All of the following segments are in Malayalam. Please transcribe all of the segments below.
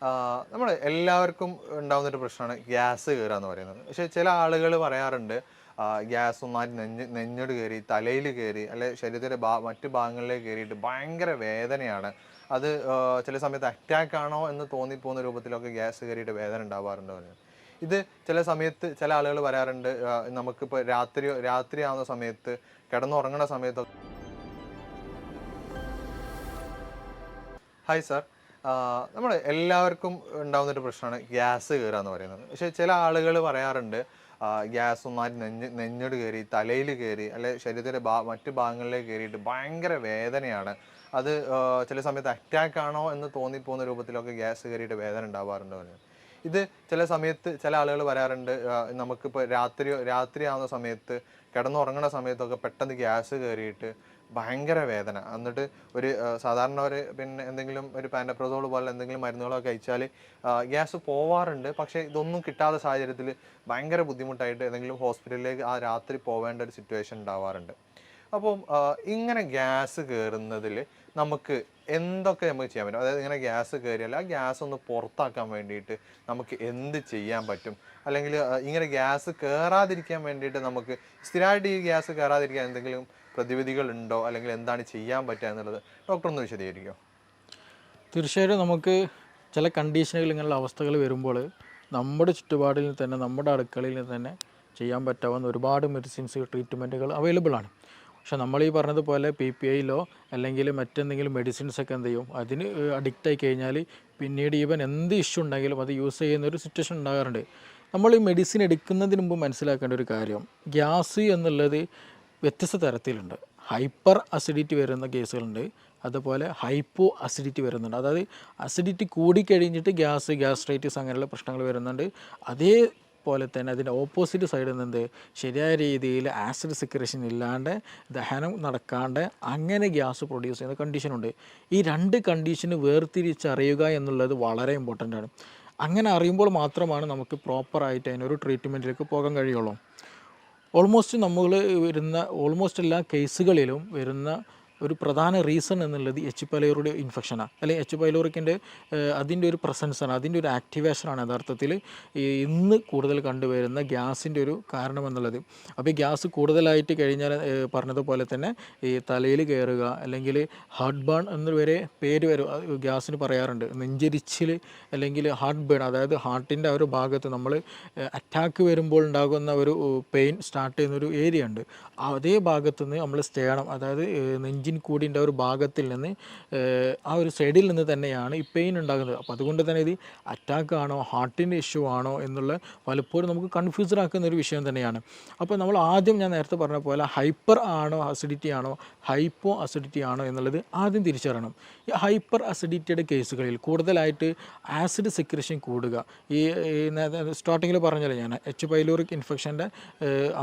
നമ്മൾ എല്ലാവർക്കും ഉണ്ടാകുന്നൊരു പ്രശ്നമാണ് ഗ്യാസ് കയറുക എന്ന് പറയുന്നത്. പക്ഷേ ചില ആളുകൾ പറയാറുണ്ട് ഗ്യാസ് ഒന്നായിട്ട് നെഞ്ഞോട് കയറി തലയിൽ കയറി അല്ലെ ശരീരത്തിൻ്റെ മറ്റു ഭാഗങ്ങളിലേക്ക് കയറിയിട്ട് ഭയങ്കര വേദനയാണ്. അത് ചില സമയത്ത് അറ്റാക്ക് ആണോ എന്ന് തോന്നിപ്പോകുന്ന രൂപത്തിലൊക്കെ ഗ്യാസ് കയറിയിട്ട് വേദന ഉണ്ടാവാറുണ്ട് പറയുന്നത്. ഇത് ചില സമയത്ത് ചില ആളുകൾ പറയാറുണ്ട് നമുക്കിപ്പോൾ രാത്രിയാവുന്ന സമയത്ത് കിടന്നുറങ്ങുന്ന സമയത്തൊക്കെ. Hi sir. നമ്മൾ എല്ലാവർക്കും ഉണ്ടാകുന്നൊരു പ്രശ്നമാണ് ഗ്യാസ് കയറുക എന്ന് പറയുന്നത്. പക്ഷേ ചില ആളുകൾ പറയാറുണ്ട് ഗ്യാസ് ഒന്നായിട്ട് നെഞ്ഞോട് കയറി തലയിൽ കയറി അല്ലെ ശരീരത്തിൻ്റെ മറ്റു ഭാഗങ്ങളിലേക്ക് കയറിയിട്ട് ഭയങ്കര വേദനയാണ്. അത് ചില സമയത്ത് അറ്റാക്ക് ആണോ എന്ന് തോന്നിപ്പോകുന്ന രൂപത്തിലൊക്കെ ഗ്യാസ് കയറിയിട്ട് വേദന ഉണ്ടാവാറുണ്ട് പറയുന്നത്. ഇത് ചില സമയത്ത് ചില ആളുകൾ പറയാറുണ്ട് നമുക്കിപ്പോൾ രാത്രിയാവുന്ന സമയത്ത് കിടന്നുറങ്ങുന്ന സമയത്തൊക്കെ പെട്ടെന്ന് ഗ്യാസ് കയറിയിട്ട് ഭയങ്കര വേദന. എന്നിട്ട് ഒരു സാധാരണ ഒരു പിന്നെ എന്തെങ്കിലും ഒരു പാൻറ്റപ്രസോൾ പോലെ എന്തെങ്കിലും മരുന്നുകളൊക്കെ കഴിച്ചാൽ ഗ്യാസ് പോവാറുണ്ട്. പക്ഷേ ഇതൊന്നും കിട്ടാത്ത സാഹചര്യത്തിൽ ഭയങ്കര ബുദ്ധിമുട്ടായിട്ട് ഏതെങ്കിലും ഹോസ്പിറ്റലിലേക്ക് ആ രാത്രി പോവേണ്ട ഒരു സിറ്റുവേഷൻ ഉണ്ടാവാറുണ്ട്. അപ്പം ഇങ്ങനെ ഗ്യാസ് കയറുന്നതിൽ നമുക്ക് എന്തൊക്കെ നമുക്ക് ചെയ്യാൻ പറ്റും? അതായത് ഇങ്ങനെ ഗ്യാസ് കയറിയാൽ ആ ഗ്യാസ് ഒന്ന് പുറത്താക്കാൻ വേണ്ടിയിട്ട് നമുക്ക് എന്ത് ചെയ്യാൻ പറ്റും? അല്ലെങ്കിൽ ഇങ്ങനെ ഗ്യാസ് കയറാതിരിക്കാൻ വേണ്ടിയിട്ട് നമുക്ക് സ്ഥിരമായിട്ട് ഈ ഗ്യാസ് കയറാതിരിക്കാൻ എന്തെങ്കിലും പ്രതിവിധികൾ ഉണ്ടോ? അല്ലെങ്കിൽ എന്താണ് ചെയ്യാൻ പറ്റുക എന്നുള്ളത് ഡോക്ടർ ഒന്ന് വിശദീകരിക്കുമോ? തീർച്ചയായിട്ടും നമുക്ക് ചില കണ്ടീഷനുകൾ ഇങ്ങനെയുള്ള അവസ്ഥകൾ വരുമ്പോൾ നമ്മുടെ ചുറ്റുപാടിൽ തന്നെ നമ്മുടെ അടുക്കളയിൽ തന്നെ ചെയ്യാൻ പറ്റാവുന്ന ഒരുപാട് മെഡിസിൻസ് ട്രീറ്റ്മെൻറ്റുകൾ അവൈലബിൾ ആണ്. പക്ഷേ നമ്മൾ ഈ പറഞ്ഞതുപോലെ PPIയിലോ അല്ലെങ്കിൽ മറ്റെന്തെങ്കിലും മെഡിസിൻസൊക്കെ എന്ത് ചെയ്യും, അതിന് അഡിക്റ്റായി കഴിഞ്ഞാൽ പിന്നീട് ഈവൻ എന്ത് ഇഷ്യൂ ഉണ്ടെങ്കിലും അത് യൂസ് ചെയ്യുന്ന ഒരു സിറ്റുവേഷൻ ഉണ്ടാകാറുണ്ട്. നമ്മൾ ഈ മെഡിസിൻ എടുക്കുന്നതിന് മുമ്പ് മനസ്സിലാക്കേണ്ട ഒരു കാര്യം, ഗ്യാസ് എന്നുള്ളത് വ്യത്യസ്ത തരത്തിലുണ്ട്. ഹൈപ്പർ അസിഡിറ്റി വരുന്ന കേസുകളുണ്ട്, അതുപോലെ ഹൈപ്പോ അസിഡിറ്റി വരുന്നുണ്ട്. അതായത് അസിഡിറ്റി കൂടിക്കഴിഞ്ഞിട്ട് ഗ്യാസ്ട്രൈറ്റിസ് അങ്ങനെയുള്ള പ്രശ്നങ്ങൾ വരുന്നുണ്ട്. അതേപോലെ തന്നെ അതിൻ്റെ ഓപ്പോസിറ്റ് സൈഡിൽ നിന്ന് ശരിയായ രീതിയിൽ ആസിഡ് സെക്രേഷൻ ഇല്ലാണ്ട് ദഹനം നടക്കാണ്ട് അങ്ങനെ ഗ്യാസ് പ്രൊഡ്യൂസ് ചെയ്യുന്ന കണ്ടീഷനുണ്ട്. ഈ രണ്ട് കണ്ടീഷന് വേർതിരിച്ചറിയുക എന്നുള്ളത് വളരെ ഇമ്പോർട്ടൻ്റ് ആണ്. അങ്ങനെ അറിയുമ്പോൾ മാത്രമാണ് നമുക്ക് പ്രോപ്പറായിട്ട് അതിനൊരു ട്രീറ്റ്മെൻറ്റിലേക്ക് പോകാൻ കഴിയുള്ളൂ. ഓൾമോസ്റ്റ് എല്ലാ കേസുകളിലും വരുന്ന ഒരു പ്രധാന റീസൺ എന്നുള്ളത് എച്ച് പൈലോറി ഇൻഫെക്ഷനാണ്, അല്ലെങ്കിൽ എച്ച് പൈലോറിക്കിൻ്റെ അതിൻ്റെ ഒരു പ്രസൻസാണ്, അതിൻ്റെ ഒരു ആക്ടിവേഷനാണ് യഥാർത്ഥത്തിൽ ഇന്ന് കൂടുതൽ കണ്ടുവരുന്ന ഗ്യാസിൻ്റെ ഒരു കാരണം എന്നുള്ളത്. അപ്പോൾ ഈ ഗ്യാസ് കൂടുതലായിട്ട് കഴിഞ്ഞാൽ പറഞ്ഞതുപോലെ തന്നെ ഈ തലയിൽ കയറുക, അല്ലെങ്കിൽ ഹാർട്ട് ബേൺ എന്ന് വരെ പേര് വരും ഗ്യാസിന് പറയാറുണ്ട്. നെഞ്ചരിച്ചിൽ അല്ലെങ്കിൽ ഹാർട്ട് ബേൺ, അതായത് ഹാർട്ടിൻ്റെ ആ ഒരു ഭാഗത്ത് നമ്മൾ അറ്റാക്ക് വരുമ്പോൾ ഉണ്ടാകുന്ന ഒരു പെയിൻ സ്റ്റാർട്ട് ചെയ്യുന്നൊരു ഏരിയ ഉണ്ട്. അതേ ഭാഗത്തു നിന്ന് നമ്മൾ സ്റ്റേണം, അതായത് നെഞ്ചിൻ കൂടിൻ്റെ ഒരു ഭാഗത്തിൽ നിന്ന് ആ ഒരു സൈഡിൽ നിന്ന് തന്നെയാണ് ഈ പെയിൻ ഉണ്ടാകുന്നത്. അപ്പോൾ അതുകൊണ്ട് തന്നെ ഇത് അറ്റാക്ക് ആണോ ഹാർട്ടിൻ്റെ ഇഷ്യൂ ആണോ എന്നുള്ള പലപ്പോഴും നമുക്ക് കൺഫ്യൂസ്ഡ് ആക്കുന്ന ഒരു വിഷയം തന്നെയാണ്. അപ്പോൾ നമ്മൾ ആദ്യം ഞാൻ നേരത്തെ പറഞ്ഞ പോലെ ഹൈപ്പർ ആണോ അസിഡിറ്റി ആണോ ഹൈപ്പോ അസിഡിറ്റി ആണോ എന്നുള്ളത് ആദ്യം തിരിച്ചറിയണം. ഈ ഹൈപ്പർ അസിഡിറ്റിയുടെ കേസുകളിൽ കൂടുതലായിട്ട് ആസിഡ് സെക്രേഷൻ കൂടുക, ഈ സ്റ്റാർട്ടിങ്ങിൽ പറഞ്ഞല്ലോ ഞാൻ, എച്ച് പൈലോറിക് ഇൻഫെക്ഷൻ്റെ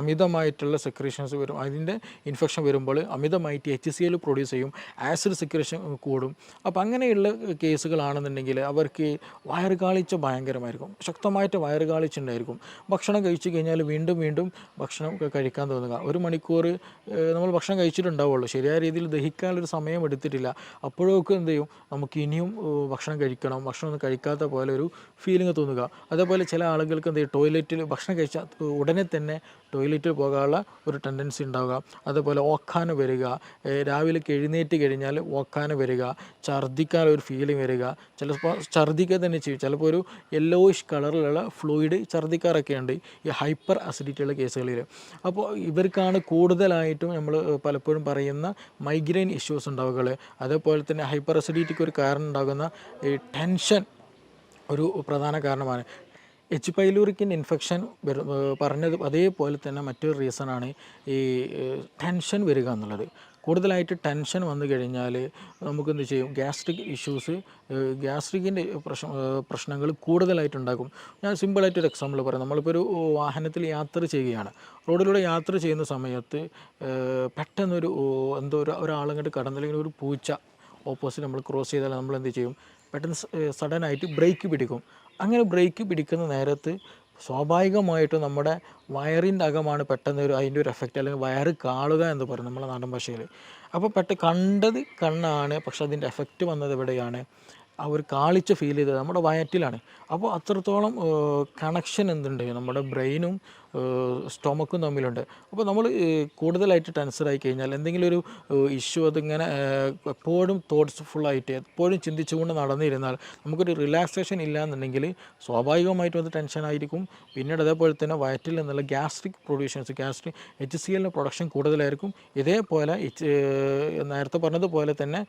അമിതമായിട്ടുള്ള സെക്രേഷൻസ് വരും. അതിൻ്റെ ഇൻഫെക്ഷൻ വരുമ്പോൾ അമിതമായിട്ട് HCl പ്രൊഡ്യൂസ് ചെയ്യും, ആസിഡ് സെക്രേഷൻ കൂടും. അപ്പോൾ അങ്ങനെയുള്ള കേസുകളാണെന്നുണ്ടെങ്കിൽ അവർക്ക് വയറുകാളിച്ച ഭയങ്കരമായിരിക്കും, ശക്തമായിട്ട് വയറുകാളിച്ച ഉണ്ടായിരിക്കും. ഭക്ഷണം കഴിച്ചു കഴിഞ്ഞാൽ വീണ്ടും വീണ്ടും ഭക്ഷണം കഴിക്കാൻ തോന്നുക. 1 മണിക്കൂർ നമ്മൾ ഭക്ഷണം കഴിച്ചിട്ടുണ്ടാവുള്ളൂ, ശരിയായ രീതിയിൽ ദഹിക്കാനൊരു സമയം എടുത്തിട്ടില്ല. അപ്പോഴൊക്കെ എന്ത് ചെയ്യും, നമുക്ക് ഇനിയും ഭക്ഷണം കഴിക്കണം, ഭക്ഷണം ഒന്നും കഴിക്കാത്ത പോലെ ഒരു ഫീലിംഗ് തോന്നുക. അതേപോലെ ചില ആളുകൾക്ക് എന്ത് ചെയ്യും, ടോയ്ലറ്റിൽ ഭക്ഷണം കഴിച്ചാൽ ഉടനെ തന്നെ ടോയ്ലറ്റിൽ പോകാനുള്ള ഒരു ടെൻഡൻസി ഉണ്ടാവുക. അതുപോലെ ഓക്കാന വരിക, രാവിലേക്ക് എഴുന്നേറ്റ് കഴിഞ്ഞാൽ ഓക്കാന വരിക, ഛർദ്ദിക്കാനൊരു ഫീലിംഗ് വരിക, ചിലപ്പോൾ ഛർദ്ദിക്കുക തന്നെ ചെയ്യും, ചിലപ്പോൾ ഒരു യെല്ലോയിഷ് കളറിലുള്ള ഫ്ലൂയിഡ് ഛർദ്ദിക്കാറൊക്കെ ഉണ്ട് ഈ ഹൈപ്പർ അസിഡിറ്റിയുള്ള കേസുകളിൽ. അപ്പോൾ ഇവർക്കാണ് കൂടുതലായിട്ടും നമ്മൾ പലപ്പോഴും പറയുന്ന മൈഗ്രെയിൻ ഇഷ്യൂസ് ഉണ്ടാവുക. അതേപോലെ തന്നെ ഹൈപ്പർ അസിഡിറ്റിക്ക് ഒരു കാരണം ഉണ്ടാകുന്ന ഈ ടെൻഷൻ ഒരു പ്രധാന കാരണമാണ്. എച്ച് പൈലോറിക്കിൻ ഇൻഫെക്ഷൻ പറഞ്ഞത് അതേപോലെ തന്നെ മറ്റൊരു റീസണാണ് ഈ ടെൻഷൻ വരിക എന്നുള്ളത്. കൂടുതലായിട്ട് ടെൻഷൻ വന്നു കഴിഞ്ഞാൽ നമുക്കെന്ത് ചെയ്യും, ഗ്യാസ്ട്രിക് ഇഷ്യൂസ്, ഗ്യാസ്ട്രിക്കിൻ്റെ പ്രശ്നങ്ങൾ കൂടുതലായിട്ടുണ്ടാകും. ഞാൻ സിമ്പിളായിട്ടൊരു എക്സാമ്പിൾ പറയാം. നമ്മളിപ്പോൾ ഒരു വാഹനത്തിൽ യാത്ര ചെയ്യുകയാണ്, റോഡിലൂടെ യാത്ര ചെയ്യുന്ന സമയത്ത് പെട്ടെന്നൊരു ഒരാളങ്ങോട്ട് കടന്നില്ലെങ്കിൽ ഒരു പൂച്ച ഓപ്പോസിറ്റ് നമ്മൾ ക്രോസ് ചെയ്താൽ നമ്മൾ എന്ത് ചെയ്യും, പെട്ടെന്ന് സഡനായിട്ട് ബ്രേക്ക് പിടിക്കും. അങ്ങനെ ബ്രേക്ക് പിടിക്കുന്ന നേരത്ത് സ്വാഭാവികമായിട്ടും നമ്മുടെ വയറിൻ്റെ അകമാണ് പെട്ടെന്ന് അതിൻ്റെ ഒരു എഫക്റ്റ്, അല്ലെങ്കിൽ വയറ് കാളുക എന്ന് പറയും നമ്മളെ നാടൻ ഭാഷയിൽ. അപ്പോൾ കണ്ടത് കണ്ണാണ്, പക്ഷെ അതിൻ്റെ എഫക്റ്റ് വന്നത് എവിടെയാണ്, ആ ഒരു കാളിച്ച ഫീൽ ചെയ്തത് നമ്മുടെ വയറ്റിലാണ്. അപ്പോൾ അത്രത്തോളം കണക്ഷൻ എന്തുണ്ട് നമ്മുടെ ബ്രെയിനും സ്റ്റൊമക്കും തമ്മിലുണ്ട്. അപ്പോൾ നമ്മൾ കൂടുതലായിട്ട് ടെൻസ്ഡായി കഴിഞ്ഞാൽ എന്തെങ്കിലും ഒരു ഇഷ്യൂ അതിങ്ങനെ എപ്പോഴും തോട്ട്സ്ഫുള്ളായിട്ട് എപ്പോഴും ചിന്തിച്ചുകൊണ്ട് നടന്നിരുന്നാൽ നമുക്കൊരു റിലാക്സേഷൻ ഇല്ല എന്നുണ്ടെങ്കിൽ സ്വാഭാവികമായിട്ടും അത് ടെൻഷനായിരിക്കും. പിന്നീട് അതേപോലെ തന്നെ വയറ്റിൽ നിന്നുള്ള ഗ്യാസ്ട്രിക് പ്രൊഡ്യൂഷൻസ് HCl പ്രൊഡക്ഷൻ കൂടുതലായിരിക്കും. ഇതേപോലെ നേരത്തെ പറഞ്ഞതുപോലെ തന്നെ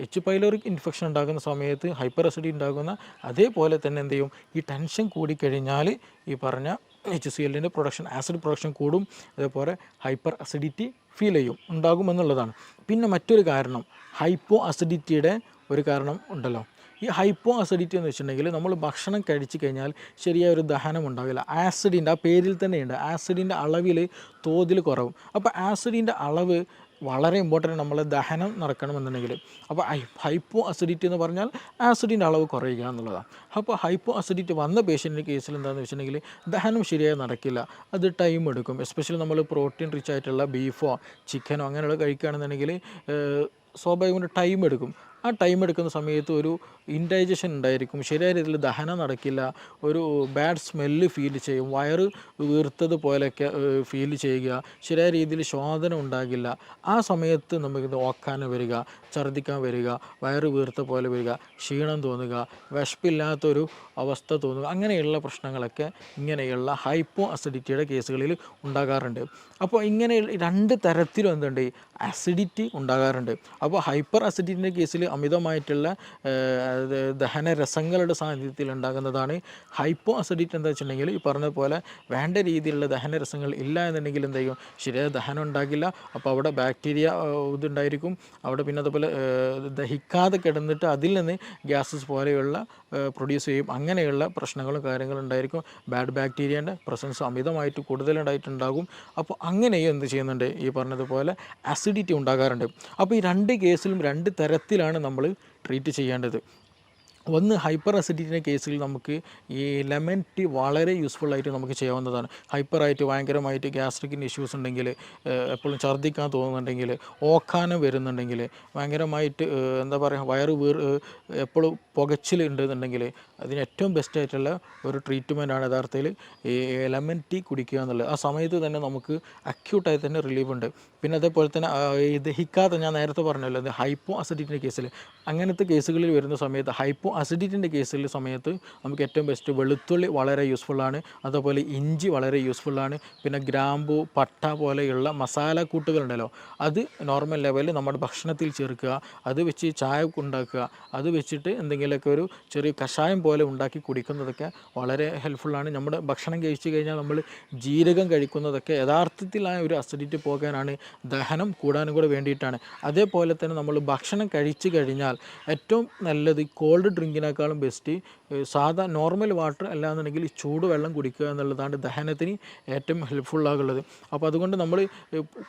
എച്ച് പൈലോറിക് ഇൻഫെക്ഷൻ ഉണ്ടാകുന്ന സമയത്ത് ഹൈപ്പർ അസിഡിറ്റി ഉണ്ടാകുന്ന അതേപോലെ തന്നെ എന്ത് ചെയ്യും, ഈ ടെൻഷൻ കൂടിക്കഴിഞ്ഞാൽ ഈ പറഞ്ഞ HCl പ്രൊഡക്ഷൻ ആസിഡ് പ്രൊഡക്ഷൻ കൂടും. അതേപോലെ ഹൈപ്പർ അസിഡിറ്റി ഫീൽ ചെയ്യും ഉണ്ടാകുമെന്നുള്ളതാണ്. പിന്നെ മറ്റൊരു കാരണം ഹൈപ്പോ അസിഡിറ്റിയുടെ ഒരു കാരണം ഉണ്ടല്ലോ. ഈ ഹൈപ്പോ അസിഡിറ്റി എന്ന് വെച്ചിട്ടുണ്ടെങ്കിൽ നമ്മൾ ഭക്ഷണം കഴിച്ചു കഴിഞ്ഞാൽ ശരിയായ ഒരു ദഹനം ഉണ്ടാവില്ല. ആസിഡിൻ്റെ ആ പേരിൽ തന്നെയുണ്ട്, ആസിഡിൻ്റെ അളവിൽ തോതിൽ കുറവും. അപ്പോൾ ആസിഡിൻ്റെ അളവ് വളരെ ഇമ്പോർട്ടൻ്റ് നമ്മൾ ദഹനം നടക്കണമെന്നുണ്ടെങ്കിൽ. അപ്പോൾ ഹൈപ്പോ അസിഡിറ്റി എന്ന് പറഞ്ഞാൽ ആസിഡിൻ്റെ അളവ് കുറയുക എന്നുള്ളതാണ്. അപ്പോൾ ഹൈപ്പോ അസിഡിറ്റി വന്ന പേഷ്യൻ്റെ കേസിൽ എന്താണെന്ന് വെച്ചിട്ടുണ്ടെങ്കിൽ ദഹനം ശരിയായി നടക്കില്ല, അത് ടൈം എടുക്കും. എസ്പെഷ്യലി നമ്മൾ പ്രോട്ടീൻ റിച്ച് ആയിട്ടുള്ള ബീഫോ ചിക്കനോ അങ്ങനെയുള്ള കഴിക്കുകയാണെന്നുണ്ടെങ്കിൽ സ്വാഭാവികമായിട്ട് ടൈം എടുക്കും. ആ ടൈം എടുക്കുന്ന സമയത്ത് ഒരു ഇൻഡൈജഷൻ ഉണ്ടായിരിക്കും, ശരിയായ രീതിയിൽ ദഹനം നടക്കില്ല, ഒരു ബാഡ് സ്മെല്ല് ഫീൽ ചെയ്യും, വയറ് വീർത്തതുപോലെയൊക്കെ ഫീൽ ചെയ്യുക, ശരിയായ രീതിയിൽ ശോധന ഉണ്ടാകില്ല. ആ സമയത്ത് നമുക്കിത് ഓക്കാനം വരിക, ഛർദ്ദിക്കാൻ വരിക, വയറ് വീർത്ത പോലെ വരിക, ക്ഷീണം തോന്നുക, വിശപ്പില്ലാത്തൊരു അവസ്ഥ തോന്നുക, അങ്ങനെയുള്ള പ്രശ്നങ്ങളൊക്കെ ഇങ്ങനെയുള്ള ഹൈപ്പോ അസിഡിറ്റിയുടെ കേസുകളിൽ ഉണ്ടാകാറുണ്ട്. അപ്പോൾ ഇങ്ങനെ രണ്ട് തരത്തിലും എന്തുണ്ട്, അസിഡിറ്റി ഉണ്ടാകാറുണ്ട്. അപ്പോൾ ഹൈപ്പർ അസിഡിറ്റിൻ്റെ കേസിൽ അമിതമായിട്ടുള്ള ദഹനരസങ്ങളുടെ സാന്നിധ്യത്തിൽ ഉണ്ടാകുന്നതാണ്. ഹൈപ്പോ അസിഡിറ്റി എന്താ വെച്ചിട്ടുണ്ടെങ്കിൽ ഈ പറഞ്ഞതുപോലെ വേണ്ട രീതിയിലുള്ള ദഹനരസങ്ങൾ ഇല്ല എന്നുണ്ടെങ്കിൽ എന്ത് ചെയ്യും, ശരിയായ ദഹനം ഉണ്ടാകില്ല. അപ്പോൾ അവിടെ ബാക്ടീരിയ ഇതുണ്ടായിരിക്കും, അവിടെ പിന്നെ അതുപോലെ ദഹിക്കാതെ കിടന്നിട്ട് അതിൽ നിന്ന് ഗ്യാസസ് പോലെയുള്ള പ്രൊഡ്യൂസ് ചെയ്യും. അങ്ങനെയുള്ള പ്രശ്നങ്ങളും കാര്യങ്ങളും ഉണ്ടായിരിക്കും. ബാഡ് ബാക്ടീരിയൻ്റെ പ്രസൻസ് അമിതമായിട്ട് കൂടുതലുണ്ടായിട്ടുണ്ടാകും. അപ്പോൾ അങ്ങനെയും എന്ത് ചെയ്യുന്നുണ്ട്, ഈ പറഞ്ഞതുപോലെ അസിഡിറ്റി ഉണ്ടാകാറുണ്ട്. അപ്പോൾ ഈ രണ്ട് കേസിലും രണ്ട് തരത്തിലാണ് നമ്മൾ ട്രീറ്റ് ചെയ്യേണ്ടത്. ഒന്ന് ഹൈപ്പർ അസിഡിറ്റിൻ്റെ കേസിൽ നമുക്ക് ഈ ലെമൺ ടീ വളരെ യൂസ്ഫുള്ളായിട്ട് നമുക്ക് ചെയ്യാവുന്നതാണ്. ഹൈപ്പറായിട്ട് ഭയങ്കരമായിട്ട് ഗ്യാസ്ട്രിക്കിൻ്റെ ഇഷ്യൂസ് ഉണ്ടെങ്കിൽ, എപ്പോഴും ഛർദ്ദിക്കാൻ തോന്നുന്നുണ്ടെങ്കിൽ, ഓക്കാനം വരുന്നുണ്ടെങ്കിൽ, ഭയങ്കരമായിട്ട് എന്താ പറയുക വയറ് എപ്പോഴും പുകച്ചിലുണ്ടെന്നുണ്ടെങ്കിൽ അതിന് ഏറ്റവും ബെസ്റ്റായിട്ടുള്ള ഒരു ട്രീറ്റ്മെൻറ്റാണ് യഥാർത്ഥത്തിൽ ഈ ലെമൺ ടീ കുടിക്കുക എന്നുള്ളത്. ആ സമയത്ത് തന്നെ നമുക്ക് അക്യൂട്ടായി തന്നെ റിലീഫ് ഉണ്ട്. പിന്നെ അതേപോലെ തന്നെ ഈ ദഹിക്കാതെ ഞാൻ നേരത്തെ പറഞ്ഞല്ലോ, അത് ഹൈപ്പോ അസിഡിറ്റിൻ്റെ കേസിൽ അങ്ങനത്തെ കേസുകളിൽ വരുന്ന സമയത്ത് ഹൈപ്പോ അസിഡിറ്റിൻ്റെ കേസിൽ സമയത്ത് നമുക്ക് ഏറ്റവും ബെസ്റ്റ് വെളുത്തുള്ളി വളരെ യൂസ്ഫുള്ളാണ്. അതുപോലെ ഇഞ്ചി വളരെ യൂസ്ഫുള്ളാണ്. പിന്നെ ഗ്രാമ്പു, പട്ട പോലെയുള്ള മസാല കൂട്ടുകളുണ്ടല്ലോ, അത് നോർമൽ ലെവലിൽ നമ്മുടെ ഭക്ഷണത്തിൽ ചേർക്കുക, അത് വെച്ച് ചായ ഉണ്ടാക്കുക, അത് വെച്ചിട്ട് എന്തെങ്കിലുമൊക്കെ ഒരു ചെറിയ കഷായം പോലെ ഉണ്ടാക്കി കുടിക്കുന്നതൊക്കെ വളരെ ഹെൽപ്ഫുള്ളാണ്. നമ്മുടെ ഭക്ഷണം കഴിച്ചു കഴിഞ്ഞാൽ നമ്മൾ ജീരകം കഴിക്കുന്നതൊക്കെ യഥാർത്ഥത്തിൽ ആ ഒരു അസിഡിറ്റി പോകാനാണ്, ദഹനം കൂടാനും കൂടെ വേണ്ടിയിട്ടാണ്. അതേപോലെ തന്നെ നമ്മൾ ഭക്ഷണം കഴിച്ചു കഴിഞ്ഞാൽ ഏറ്റവും നല്ലത് കോൾഡ് ഡ്രിങ്കിനേക്കാളും ബെസ്റ്റ് സാധാ നോർമൽ വാട്ടർ അല്ലാന്നുണ്ടെങ്കിൽ ചൂടുവെള്ളം കുടിക്കുക എന്നുള്ളതാണ് ദഹനത്തിന് ഏറ്റവും ഹെൽപ്ഫുള്ളാകുള്ളത്. അപ്പോൾ അതുകൊണ്ട് നമ്മൾ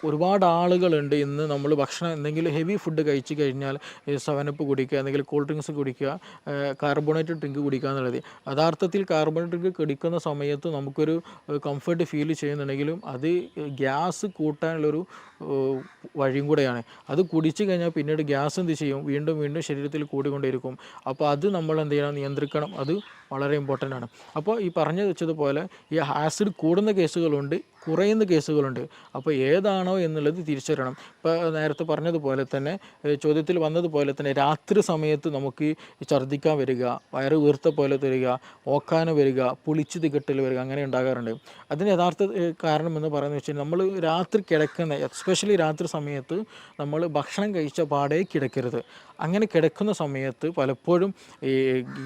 ഒരുപാട് ആളുകളുണ്ട് ഇന്ന് നമ്മൾ ഭക്ഷണം എന്തെങ്കിലും ഹെവി ഫുഡ് കഴിച്ചു കഴിഞ്ഞാൽ 7up കുടിക്കുക, എന്തെങ്കിലും കൂൾ ഡ്രിങ്ക്സ് കുടിക്കുക, കാർബണേറ്റഡ് ഡ്രിങ്ക് കുടിക്കുക എന്നുള്ളത്. യഥാർത്ഥത്തിൽ കാർബണേറ്റഡ് ഡ്രിങ്ക് കുടിക്കുന്ന സമയത്ത് നമുക്കൊരു കംഫർട്ട് ഫീൽ ചെയ്യുന്നുണ്ടെങ്കിലും അത് ഗ്യാസ് കൂട്ടാനുള്ളൊരു വഴിയും കൂടെയാണ്. അത് കുടിച്ചു കഴിഞ്ഞാൽ പിന്നീട് ഗ്യാസ് എന്ത് ചെയ്യും, വീണ്ടും വീണ്ടും ശരീരത്തിൽ കൂടിക്കൊണ്ടിരിക്കും. അപ്പോൾ അത് നമ്മൾ എന്ത് ചെയ്യണം, നിയന്ത്രിക്കണം. അത് വളരെ ഇമ്പോർട്ടൻ്റ് ആണ്. അപ്പോൾ ഈ പറഞ്ഞു വെച്ചതുപോലെ ഈ ആസിഡ് കൂടുന്ന കേസുകളുണ്ട്, കുറയുന്ന കേസുകളുണ്ട്. അപ്പോൾ ഏതാണോ എന്നുള്ളത് തിരിച്ചറിയണം. ഇപ്പോൾ നേരത്തെ പറഞ്ഞതുപോലെ തന്നെ ചോദ്യത്തിൽ വന്നതുപോലെ തന്നെ രാത്രി സമയത്ത് നമുക്ക് ഛർദ്ദിക്കാൻ വരിക, വയറ് വീർത്ത പോലെ തരിക, ഓക്കാനം വരിക, പുളിച്ച് തികട്ടൽ വരിക, അങ്ങനെ ഉണ്ടാകാറുണ്ട്. അതിന് യഥാർത്ഥ കാരണം എന്ന് പറയുന്നത് വെച്ചാൽ നമ്മൾ രാത്രി കിടക്കുന്ന, എസ്പെഷ്യലി രാത്രി സമയത്ത് നമ്മൾ ഭക്ഷണം കഴിച്ച പാടേ കിടക്കരുത്. അങ്ങനെ കിടക്കുന്ന സമയത്ത് പലപ്പോഴും ഈ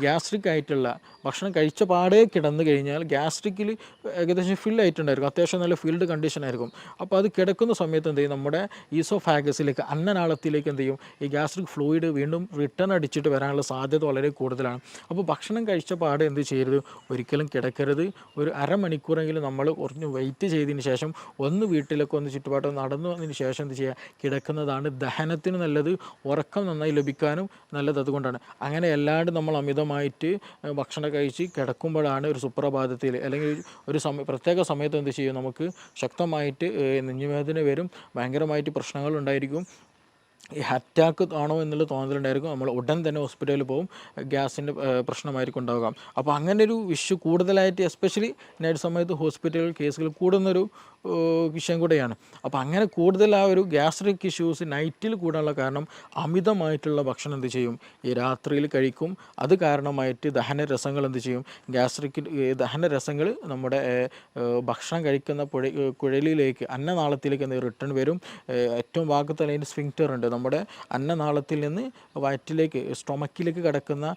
ഗ്യാസ്ട്രിക് ആയിട്ടുള്ള ഭക്ഷണം കഴിച്ച പാടേ കിടന്നു കഴിഞ്ഞാൽ ഗ്യാസ്ട്രിക്കിൽ ഏകദേശം ഫില്ലായിട്ടുണ്ടായിരിക്കും, അത്യാവശ്യം നല്ല ഫീൽഡ് കണ്ടീഷൻ ആയിരിക്കും. അപ്പോൾ അത് കിടക്കുന്ന സമയത്ത് എന്ത് ചെയ്യും, നമ്മുടെ ഈസോഫാഗസിലേക്ക് അന്നനാളത്തിലേക്ക് എന്ത് ചെയ്യും, ഈ ഗ്യാസ്ട്രിക് ഫ്ലൂയിഡ് വീണ്ടും റിട്ടേൺ അടിച്ചിട്ട് വരാനുള്ള സാധ്യത വളരെ കൂടുതലാണ്. അപ്പോൾ ഭക്ഷണം കഴിച്ച പാടെ എന്ത് ചെയ്യരുത്, ഒരിക്കലും കിടക്കരുത്. ഒരു അരമണിക്കൂറെങ്കിലും നമ്മൾ കുറഞ്ഞ് വെയിറ്റ് ചെയ്തതിന് ശേഷം ഒന്ന് വീട്ടിലൊക്കെ ഒന്ന് ചുറ്റുപാടും നടന്നു വന്നതിന് ശേഷം എന്ത് ചെയ്യുക, കിടക്കുന്നതാണ് ദഹനത്തിന് നല്ലത്, ഉറക്കം നന്നായി ലഭിക്കാനും നല്ലത്. അതുകൊണ്ടാണ് അങ്ങനെ അല്ലാണ്ട് നമ്മൾ അമിതമായിട്ട് ഭക്ഷണം കഴിച്ച് കിടക്കുമ്പോഴാണ് ഒരു സുപ്രഭാതത്തിൽ അല്ലെങ്കിൽ ഒരു പ്രത്യേക സമയത്ത് എന്ത് ചെയ്യും, നമുക്ക് ശക്തമായിട്ട് നെഞ്ഞുവേദന വരും, ഭയങ്കരമായിട്ട് പ്രശ്നങ്ങൾ ഉണ്ടായിരിക്കും. ഈ അറ്റാക്ക് ആണോ എന്നുള്ള തോന്നലുണ്ടായിരിക്കും. നമ്മൾ ഉടൻ തന്നെ ഹോസ്പിറ്റലിൽ പോകും, ഗ്യാസിൻ്റെ പ്രശ്നമായിരിക്കും ഉണ്ടാവുക. അപ്പോൾ അങ്ങനെ ഒരു ഇഷ്യൂ കൂടുതലായിട്ട് എസ്പെഷ്യലി നൈറ്റ് സമയത്ത് ഹോസ്പിറ്റൽ കേസുകൾ കൂടുന്നൊരു വിഷയം കൂടെയാണ്. അപ്പോൾ അങ്ങനെ കൂടുതൽ ആ ഒരു ഗ്യാസ്ട്രിക് ഇഷ്യൂസ് നൈറ്റിൽ കൂടാനുള്ള കാരണം അമിതമായിട്ടുള്ള ഭക്ഷണം എന്ത് ചെയ്യും, ഈ രാത്രിയിൽ കഴിക്കും. അത് കാരണമായിട്ട് ദഹനരസങ്ങൾ എന്ത് ചെയ്യും, ഗ്യാസ്ട്രിക് ദഹനരസങ്ങൾ നമ്മുടെ ഭക്ഷണം കഴിക്കുന്ന കുഴലിലേക്ക് അന്നനാളത്തിലേക്ക് എന്ത് റിട്ടേൺ വരും. ഏറ്റവും ഭാഗത്ത് അതിൻ്റെ സ്ഫിങ്ക്റ്റർ ഉണ്ട്, നമ്മുടെ അന്നനാളത്തിൽ നിന്ന് വയറ്റിലേക്ക് സ്റ്റൊമക്കിലേക്ക് കിടക്കുന്ന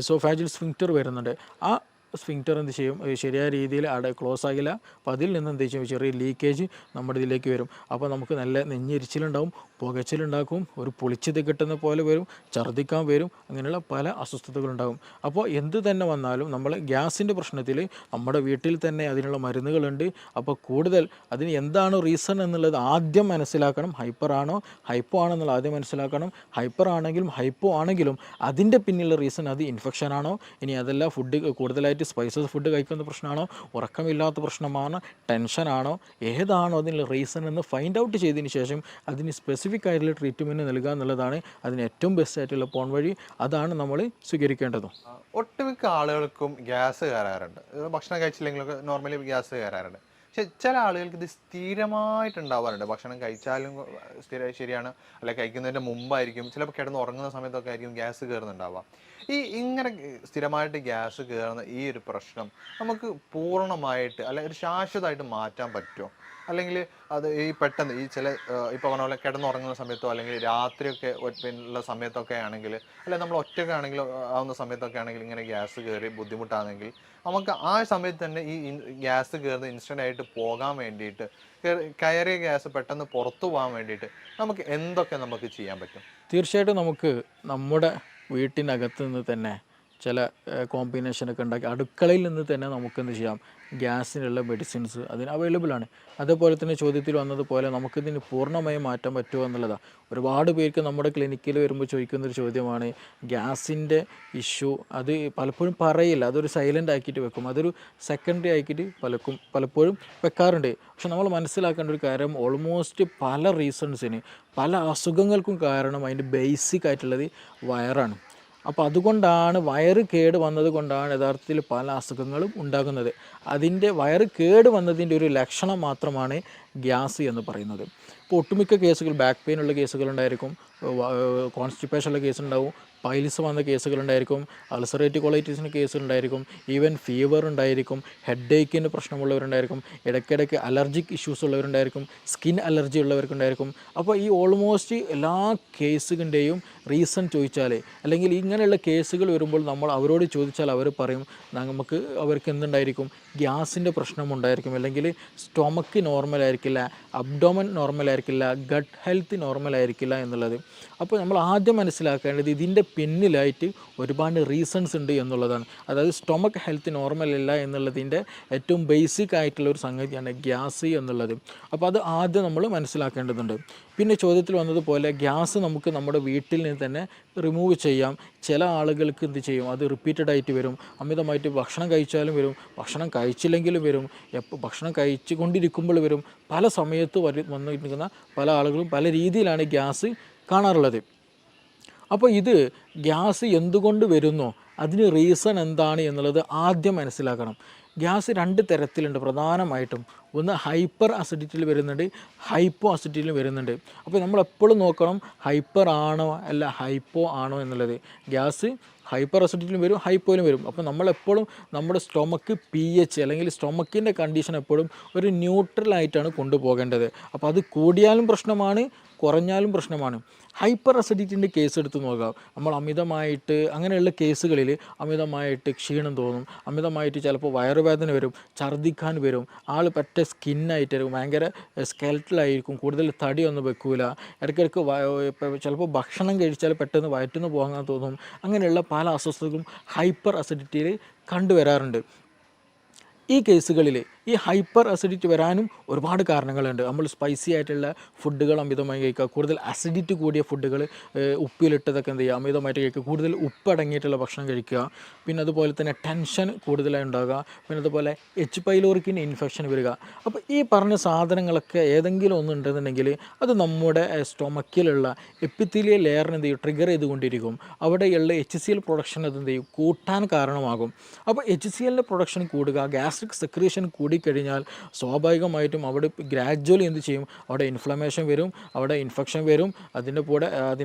ഈസോഫാജിൽ സ്ഫിങ്ക്റ്റർ വരുന്നുണ്ട്. ആ സ്ഫിങ്ക്റ്റർ എന്ത് ചെയ്യും, ശരിയായ രീതിയിൽ അവിടെ ക്ലോസ് ആകില്ല. അപ്പോൾ അതിൽ നിന്ന് എന്ത് ചെയ്യും, ചെറിയ ലീക്കേജ് നമ്മുടെ ഇതിലേക്ക് വരും. അപ്പോൾ നമുക്ക് നല്ല നെഞ്ഞെരിച്ചിലുണ്ടാവും, പുകച്ചിലുണ്ടാക്കും, ഒരു പുളിച്ചത് കിട്ടുന്ന പോലെ വരും, ഛർദ്ദിക്കാൻ വരും, അങ്ങനെയുള്ള പല അസ്വസ്ഥതകളുണ്ടാകും. അപ്പോൾ എന്ത് തന്നെ വന്നാലും നമ്മൾ ഗ്യാസിൻ്റെ പ്രശ്നത്തിൽ നമ്മുടെ വീട്ടിൽ തന്നെ അതിനുള്ള മരുന്നുകളുണ്ട്. അപ്പോൾ കൂടുതൽ അതിന് എന്താണ് റീസൺ എന്നുള്ളത് ആദ്യം മനസ്സിലാക്കണം. ഹൈപ്പർ ആണോ ഹൈപ്പോ ആണോ എന്നുള്ളത് ആദ്യം മനസ്സിലാക്കണം. ഹൈപ്പർ ആണെങ്കിലും ഹൈപ്പോ ആണെങ്കിലും അതിൻ്റെ പിന്നിലുള്ള റീസൺ അത് ഇൻഫെക്ഷൻ ആണോ, ഇനി അതല്ല ഫുഡ് കൂടുതലായിട്ട് സ്പൈസസ് ഫുഡ് കഴിക്കുന്ന പ്രശ്നമാണോ, ഉറക്കമില്ലാത്ത പ്രശ്നമാണോ, ടെൻഷനാണോ, ഏതാണോ അതിനുള്ള റീസൺ എന്ന് ഫൈൻഡ് ഔട്ട് ചെയ്തതിന് ശേഷം അതിന് സ്പെസിഫിക് ആയിട്ടുള്ള ട്രീറ്റ്മെൻറ്റ് നൽകുക എന്നുള്ളതാണ് അതിന് ഏറ്റവും ബെസ്റ്റ് ആയിട്ടുള്ള പോൺ വഴി. അതാണ് നമ്മൾ സ്വീകരിക്കേണ്ടതും. ഒട്ടുമിക്ക ആളുകൾക്കും ഗ്യാസ് കയറാറുണ്ട്. ഭക്ഷണം കഴിച്ചില്ലെങ്കിലൊക്കെ നോർമലി ഗ്യാസ് കയറാറുണ്ട്. പക്ഷെ ചില ആളുകൾക്ക് ഇത് സ്ഥിരമായിട്ടുണ്ടാവാറുണ്ട്. ഭക്ഷണം കഴിച്ചാലും ശരിയാണ്, അല്ലെ കഴിക്കുന്നതിൻ്റെ മുമ്പായിരിക്കും, ചിലപ്പോൾ കിടന്ന് ഉറങ്ങുന്ന സമയത്തൊക്കെ ആയിരിക്കും ഗ്യാസ് കയറുന്നുണ്ടാവുക. ഇങ്ങനെ സ്ഥിരമായിട്ട് ഗ്യാസ് കയറുന്ന ഈ ഒരു പ്രശ്നം നമുക്ക് പൂർണ്ണമായിട്ട് അല്ലെ ഒരു ശാശ്വതമായിട്ട് മാറ്റാൻ പറ്റുമോ? അല്ലെങ്കിൽ അത് ഈ പെട്ടെന്ന് ഈ ചില ഇപ്പോൾ പറഞ്ഞ പോലെ കിടന്നുറങ്ങുന്ന സമയത്തോ അല്ലെങ്കിൽ രാത്രിയൊക്കെ പിന്നുള്ള സമയത്തൊക്കെ ആണെങ്കിൽ, അല്ലെങ്കിൽ നമ്മൾ ഒറ്റയ്ക്ക് ആണെങ്കിൽ ആവുന്ന സമയത്തൊക്കെ ആണെങ്കിൽ ഇങ്ങനെ ഗ്യാസ് കയറി ബുദ്ധിമുട്ടാണെങ്കിൽ നമുക്ക് ആ സമയത്ത് തന്നെ ഈ ഗ്യാസ് കയറുന്ന ഇൻസ്റ്റൻ്റ് ആയിട്ട് പോകാൻ വേണ്ടിയിട്ട്, കയറിയ ഗ്യാസ് പെട്ടെന്ന് പുറത്തു പോകാൻ വേണ്ടിയിട്ട് നമുക്ക് എന്തൊക്കെ നമുക്ക് ചെയ്യാൻ പറ്റും? തീർച്ചയായിട്ടും നമുക്ക് നമ്മുടെ വീട്ടിനകത്ത് നിന്ന് തന്നെ ചില കോമ്പിനേഷനൊക്കെ ഉണ്ടാക്കി അടുക്കളയിൽ നിന്ന് തന്നെ നമുക്കെന്ത് ചെയ്യാം, ഗ്യാസിനുള്ള മെഡിസിൻസ് അതിന് അവൈലബിൾ ആണ്. അതേപോലെ തന്നെ ചോദ്യത്തിൽ വന്നതുപോലെ നമുക്കിതിന് പൂർണ്ണമായും മാറ്റാൻ പറ്റുമോ എന്നുള്ളതാണ്. ഒരുപാട് പേർക്ക് നമ്മുടെ ക്ലിനിക്കിൽ വരുമ്പോൾ ചോദിക്കുന്നൊരു ചോദ്യമാണ് ഗ്യാസിൻ്റെ ഇഷ്യൂ. അത് പലപ്പോഴും പറയില്ല, അതൊരു സൈലൻ്റ് ആക്കിയിട്ട് വെക്കും, അതൊരു സെക്കൻഡറി ആക്കിയിട്ട് പലപ്പോഴും വെക്കാറുണ്ട്. പക്ഷെ നമ്മൾ മനസ്സിലാക്കേണ്ട ഒരു കാര്യം, ഓൾമോസ്റ്റ് പല റീസൺസിന് പല അസുഖങ്ങൾക്കും കാരണം അതിൻ്റെ ബേസിക് ആയിട്ടുള്ളത് വയറാണ്. അപ്പോൾ അതുകൊണ്ടാണ് വയറ് കേട് വന്നത് കൊണ്ടാണ് യഥാർത്ഥത്തിൽ പല അസുഖങ്ങളും ഉണ്ടാകുന്നത്. അതിൻ്റെ വയറ് കേട് വന്നതിൻ്റെ ഒരു ലക്ഷണം മാത്രമാണ് ഗ്യാസ് എന്ന് പറയുന്നത്. ഇപ്പോൾ ഒട്ടുമിക്ക കേസുകൾ ബാക്ക് പെയിൻ ഉള്ള കേസുകളുണ്ടായിരിക്കും, കോൺസ്റ്റിപ്പേഷൻ ഉള്ള കേസ് ഉണ്ടാവും, പൈൽസ് വന്ന കേസുകളുണ്ടായിരിക്കും, അൾസറേറ്റീവ് കൊളൈറ്റിസിന് കേസുകളുണ്ടായിരിക്കും, ഈവൻ ഫീവർ ഉണ്ടായിരിക്കും, ഹെഡ് ഏക്കിൻ്റെ പ്രശ്നമുള്ളവരുണ്ടായിരിക്കും, ഇടയ്ക്കിടയ്ക്ക് അലർജിക് ഇഷ്യൂസ് ഉള്ളവരുണ്ടായിരിക്കും, സ്കിൻ അലർജി ഉള്ളവർക്കുണ്ടായിരിക്കും. അപ്പോൾ ഈ ഓൾമോസ്റ്റ് എല്ലാ കേസുകളുടെയും റീസൺ ചോദിച്ചാൽ, അല്ലെങ്കിൽ ഇങ്ങനെയുള്ള കേസുകൾ വരുമ്പോൾ നമ്മൾ അവരോട് ചോദിച്ചാൽ അവർ പറയും നമുക്ക് അവർക്ക് എന്തുണ്ടായിരിക്കും, ഗ്യാസിൻ്റെ പ്രശ്നമുണ്ടായിരിക്കും, അല്ലെങ്കിൽ സ്റ്റൊമക്ക് നോർമലായിരിക്കില്ല, അബ്ഡോമൻ നോർമലായിരിക്കില്ല, ഗട്ട് ഹെൽത്ത് നോർമലായിരിക്കില്ല എന്നുള്ളത്. അപ്പോൾ നമ്മൾ ആദ്യം മനസ്സിലാക്കേണ്ടത് ഇതിൻ്റെ പിന്നിലായിട്ട് ഒരുപാട് റീസൺസ് ഉണ്ട് എന്നുള്ളതാണ്. അതായത് സ്റ്റൊമക്ക് ഹെൽത്ത് നോർമൽ അല്ല എന്നുള്ളതിൻ്റെ ഏറ്റവും ബേസിക് ആയിട്ടുള്ള ഒരു സംഗതിയാണ് ഗ്യാസ് എന്നുള്ളത്. അപ്പോൾ അത് ആദ്യം നമ്മൾ മനസ്സിലാക്കേണ്ടതുണ്ട്. പിന്നെ ചോദ്യത്തിൽ വന്നതുപോലെ ഗ്യാസ് നമുക്ക് നമ്മുടെ വീട്ടിൽ നിന്ന് തന്നെ റിമൂവ് ചെയ്യാം. ചില ആളുകൾക്ക് എന്ത് ചെയ്യും, അത് റിപ്പീറ്റഡ് ആയിട്ട് വരും, അമിതമായിട്ട് ഭക്ഷണം കഴിച്ചാലും വരും, ഭക്ഷണം കഴിച്ചില്ലെങ്കിലും വരും, ഭക്ഷണം കഴിച്ചു കൊണ്ടിരിക്കുമ്പോൾ വരും, പല സമയത്ത് വന്നിരിക്കുന്ന പല ആളുകളും പല രീതിയിലാണ് ഗ്യാസ് കാണാറുള്ളത്. അപ്പോൾ ഇത് ഗ്യാസ് എന്തുകൊണ്ട് വരുന്നോ അതിന് റീസൺ എന്താണ് എന്നുള്ളത് ആദ്യം മനസ്സിലാക്കണം. ഗ്യാസ് രണ്ട് തരത്തിലുണ്ട് പ്രധാനമായിട്ടും. ഒന്ന് ഹൈപ്പർ അസിഡിറ്റിയിൽ വരുന്നുണ്ട്, ഹൈപ്പോ അസിഡിറ്റിയിൽ വരുന്നുണ്ട്. അപ്പോൾ നമ്മൾ എപ്പോഴും നോക്കണം ഹൈപ്പർ ആണോ അല്ല ഹൈപ്പോ ആണോ എന്നുള്ളത്. ഗ്യാസ് ഹൈപ്പർ അസിഡിറ്റിയിലും വരും, ഹൈപ്പോയിലും വരും. അപ്പോൾ നമ്മളെപ്പോഴും നമ്മുടെ സ്റ്റൊമക്ക് pH അല്ലെങ്കിൽ സ്റ്റൊമക്കിൻ്റെ കണ്ടീഷൻ എപ്പോഴും ഒരു ന്യൂട്രലായിട്ടാണ് കൊണ്ടുപോകേണ്ടത്. അപ്പോൾ അത് കൂടിയാലും പ്രശ്നമാണ്, കുറഞ്ഞാലും പ്രശ്നമാണ്. ഹൈപ്പർ അസിഡിറ്റിൻ്റെ കേസ് എടുത്ത് നോക്കാം. നമ്മൾ അമിതമായിട്ട് അങ്ങനെയുള്ള കേസുകളിൽ അമിതമായിട്ട് ക്ഷീണം തോന്നും, അമിതമായിട്ട് ചിലപ്പോൾ വയറുവേദന വരും, ഛർദ്ദിക്കാൻ വരും, ആൾ പറ്റ സ്കിന്നായിട്ടായിരിക്കും, ഭയങ്കര സ്കെൽറ്റലായിരിക്കും, കൂടുതൽ തടിയൊന്നും വെക്കൂല, ഇടയ്ക്കിടയ്ക്ക് ചിലപ്പോൾ ഭക്ഷണം കഴിച്ചാൽ പെട്ടെന്ന് വയറ്റുന്ന് പോകാൻ തോന്നും. അങ്ങനെയുള്ള പല അസ്വസ്ഥതകളും ഹൈപ്പർ അസിഡിറ്റിയിൽ കണ്ടുവരാറുണ്ട്. ഈ കേസുകളിൽ ഈ ഹൈപ്പർ അസിഡിറ്റി വരാനും ഒരുപാട് കാരണങ്ങളുണ്ട്. നമ്മൾ സ്പൈസി ആയിട്ടുള്ള ഫുഡുകൾ അമിതമായി കഴിക്കുക, കൂടുതൽ അസിഡിറ്റി കൂടിയ ഫുഡുകൾ, ഉപ്പിലിട്ടതൊക്കെ എന്ത് ചെയ്യുക, അമിതമായിട്ട് കഴിക്കുക, കൂടുതൽ ഉപ്പ് അടങ്ങിയിട്ടുള്ള ഭക്ഷണം കഴിക്കുക, പിന്നെ അതുപോലെ തന്നെ ടെൻഷൻ കൂടുതലായി ഉണ്ടാകുക, പിന്നെ അതുപോലെ എച്ച് പൈലോറിക്കിന് ഇൻഫെക്ഷൻ വരിക. അപ്പോൾ ഈ പറഞ്ഞ സാധനങ്ങളൊക്കെ ഏതെങ്കിലും ഒന്നുണ്ടെന്നുണ്ടെങ്കിൽ അത് നമ്മുടെ സ്റ്റൊമക്കിലുള്ള എപ്പിത്തീലിയൽ ലെയറിന് എന്ത് ചെയ്യും, ട്രിഗർ ചെയ്തുകൊണ്ടിരിക്കും. അവിടെയുള്ള HCl പ്രൊഡക്ഷൻ അത് എന്ത് ചെയ്യും, കൂട്ടാൻ കാരണമാകും. അപ്പോൾ HClൻ്റെ പ്രൊഡക്ഷൻ കൂടുക, ഗ്യാസ്ട്രിക് സെക്രീഷൻ കൂടിക്കഴിഞ്ഞാൽ സ്വാഭാവികമായിട്ടും അവിടെ ഗ്രാജ്വലി എന്ത് ചെയ്യും, അവിടെ ഇൻഫ്ലമേഷൻ വരും, അവിടെ ഇൻഫെക്ഷൻ വരും. അതിൻ്റെ